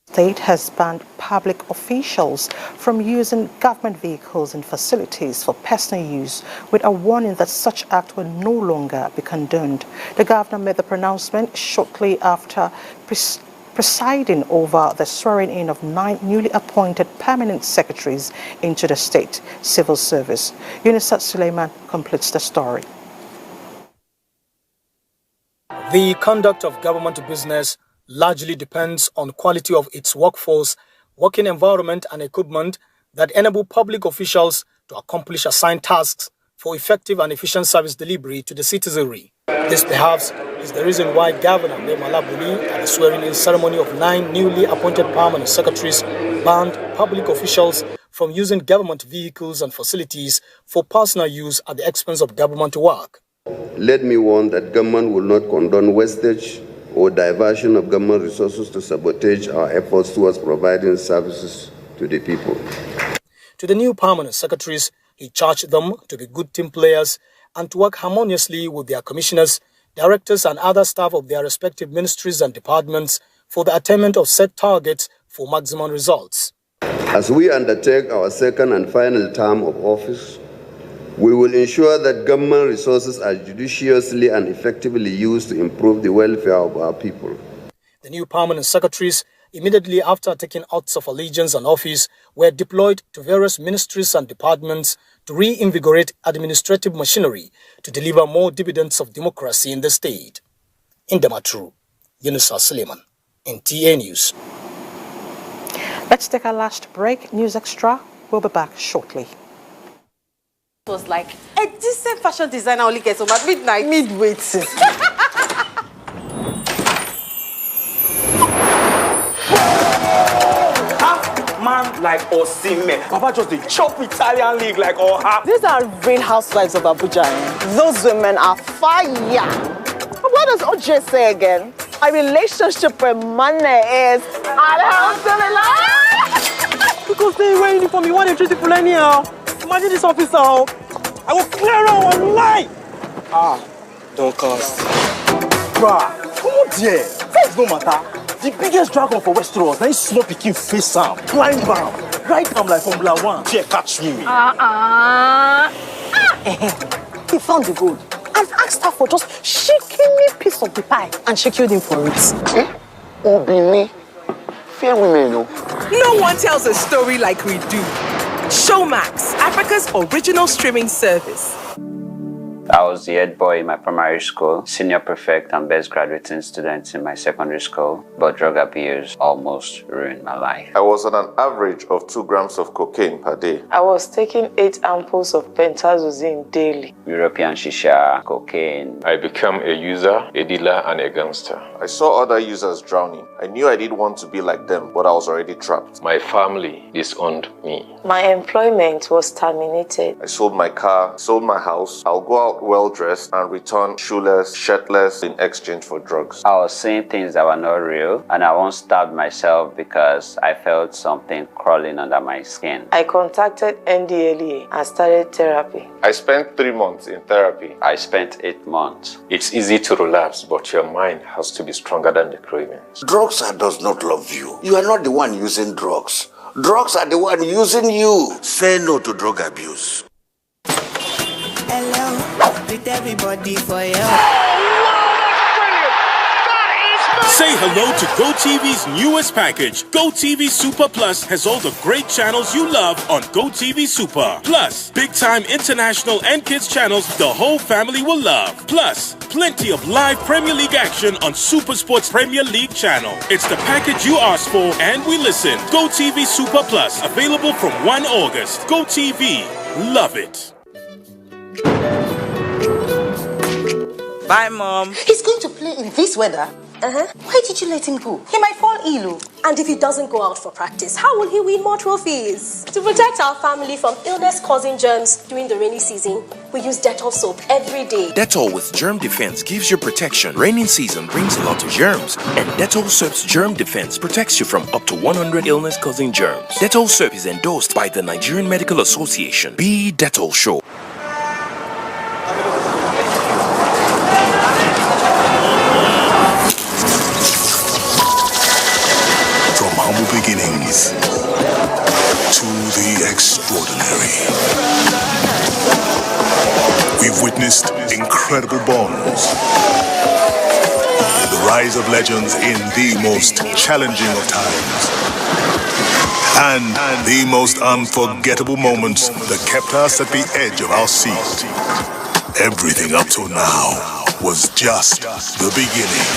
State has banned public officials from using government vehicles and facilities for personal use, with a warning that such act will no longer be condoned. The governor made the pronouncement shortly after presiding over the swearing-in of 9 newly appointed permanent secretaries into the state civil service. Yunisat Suleiman completes the story. The conduct of government business largely depends on quality of its workforce, working environment and equipment that enable public officials to accomplish assigned tasks for effective and efficient service delivery to the citizenry. This perhaps is the reason why Governor Malabuni, at the swearing-in ceremony of 9 newly appointed permanent secretaries, banned public officials from using government vehicles and facilities for personal use at the expense of government work. Let me warn that government will not condone wastage or diversion of government resources to sabotage our efforts towards providing services to the people. To the new permanent secretaries, he charged them to be good team players and to work harmoniously with their commissioners, directors and other staff of their respective ministries and departments for the attainment of set targets for maximum results. As we undertake our second and final term of office, we will ensure that government resources are judiciously and effectively used to improve the welfare of our people. The new permanent secretaries, immediately after taking oaths of allegiance and office, were deployed to various ministries and departments to reinvigorate administrative machinery to deliver more dividends of democracy in the state. In Damaturu, Yunusa Suleiman, Nta News. Let's take our last break. News Extra. We'll be back shortly. It was like a decent fashion designer only gets home at midnight. Midway. Half man like Osimhen. Papa just the chop Italian league like Oha. These are real housewives of Abuja. Those women are fire. What does OJ say again? My relationship with money is Alhamdulillah. Because they wear uniform, you want to treat people anyhow. Imagine this officer. I will clear out one line. Don't cost. Bruh, come on there. Things no matter. The biggest dragon for Westeros, now small picking face arm, blind bound. Right arm like Formula 1. Here, catch me. He found the gold. I've asked her for just shaking me piece of the pie, and she killed him for it. Obini, fair women, no. No one tells a story like we do. Showmax, Africa's original streaming service. I was the head boy in my primary school, senior prefect and best graduating student in my secondary school, but drug abuse almost ruined my life. I was on an average of 2 grams of cocaine per day. I was taking 8 ampoules of pentazosine daily. European shisha, cocaine. I became a user, a dealer, and a gangster. I saw other users drowning. I knew I didn't want to be like them, but I was already trapped. My family disowned me. My employment was terminated. I sold my car, sold my house. I'll go out well-dressed and return shoeless, shirtless in exchange for drugs. I was seeing things that were not real, and I once stabbed myself because I felt something crawling under my skin. I contacted NDLEA and started therapy. I spent 3 months in therapy. I spent 8 months. It's easy to relapse, but your mind has to be stronger than the cravings. Drugs does not love you. You are not the one using drugs. Drugs are the one using you. Say no to drug abuse. Hello, with everybody for you. Say hello to GoTV's newest package. GoTV Super Plus has all the great channels you love on GoTV Super. Plus, big-time international and kids channels the whole family will love. Plus, plenty of live Premier League action on Super Sports Premier League channel. It's the package you asked for, and we listen. GoTV Super Plus, available from 1 August. GoTV, love it. Bye, Mom. He's going to play in this weather. Why did you let him go? He might fall ill. And if he doesn't go out for practice, how will he win more trophies? To protect our family from illness-causing germs during the rainy season, we use Dettol soap every day. Dettol with germ defense gives you protection. Raining season brings a lot of germs, and Dettol soap's germ defense protects you from up to 100 illness-causing germs. Dettol soap is endorsed by the Nigerian Medical Association. Be Dettol Show. Humble beginnings to the extraordinary. We've witnessed incredible bonds, the rise of legends in the most challenging of times, and the most unforgettable moments that kept us at the edge of our seat. Everything up till now was just the beginning.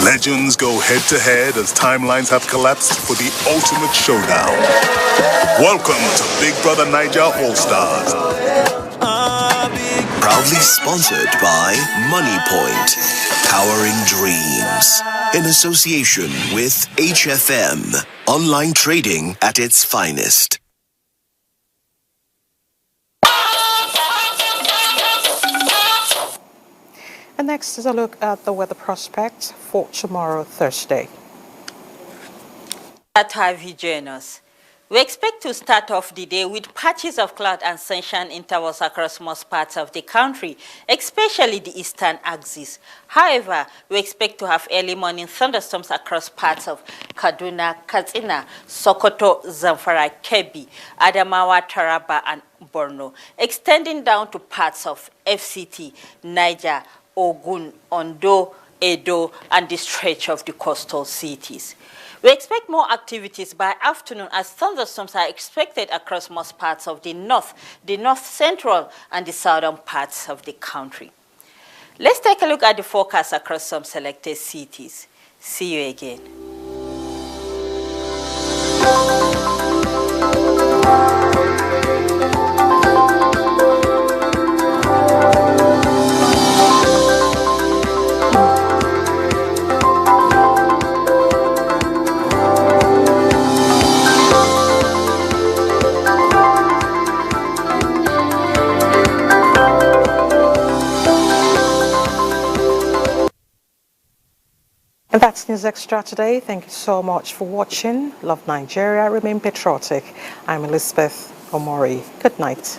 Legends go head-to-head as timelines have collapsed for the ultimate showdown. Welcome to Big Brother Naija All-Stars. Proudly sponsored by Money Point, powering dreams. In association with HFM, online trading at its finest. And next is a look at the weather prospects for tomorrow, Thursday. At Harvey Janus. We expect to start off the day with patches of cloud and sunshine intervals across most parts of the country, especially the eastern axis. However, we expect to have early morning thunderstorms across parts of Kaduna, Katsina, Sokoto, Zamfara, Kebbi, Adamawa, Taraba, and Borno, extending down to parts of FCT, Niger, Ogun, Ondo, Edo, and the stretch of the coastal cities. We expect more activities by afternoon as thunderstorms are expected across most parts of the north central, and the southern parts of the country. Let's take a look at the forecast across some selected cities. See you again. That's News Extra today. Thank you so much for watching. Love Nigeria. Remain patriotic. I'm Elizabeth Omori. Good night.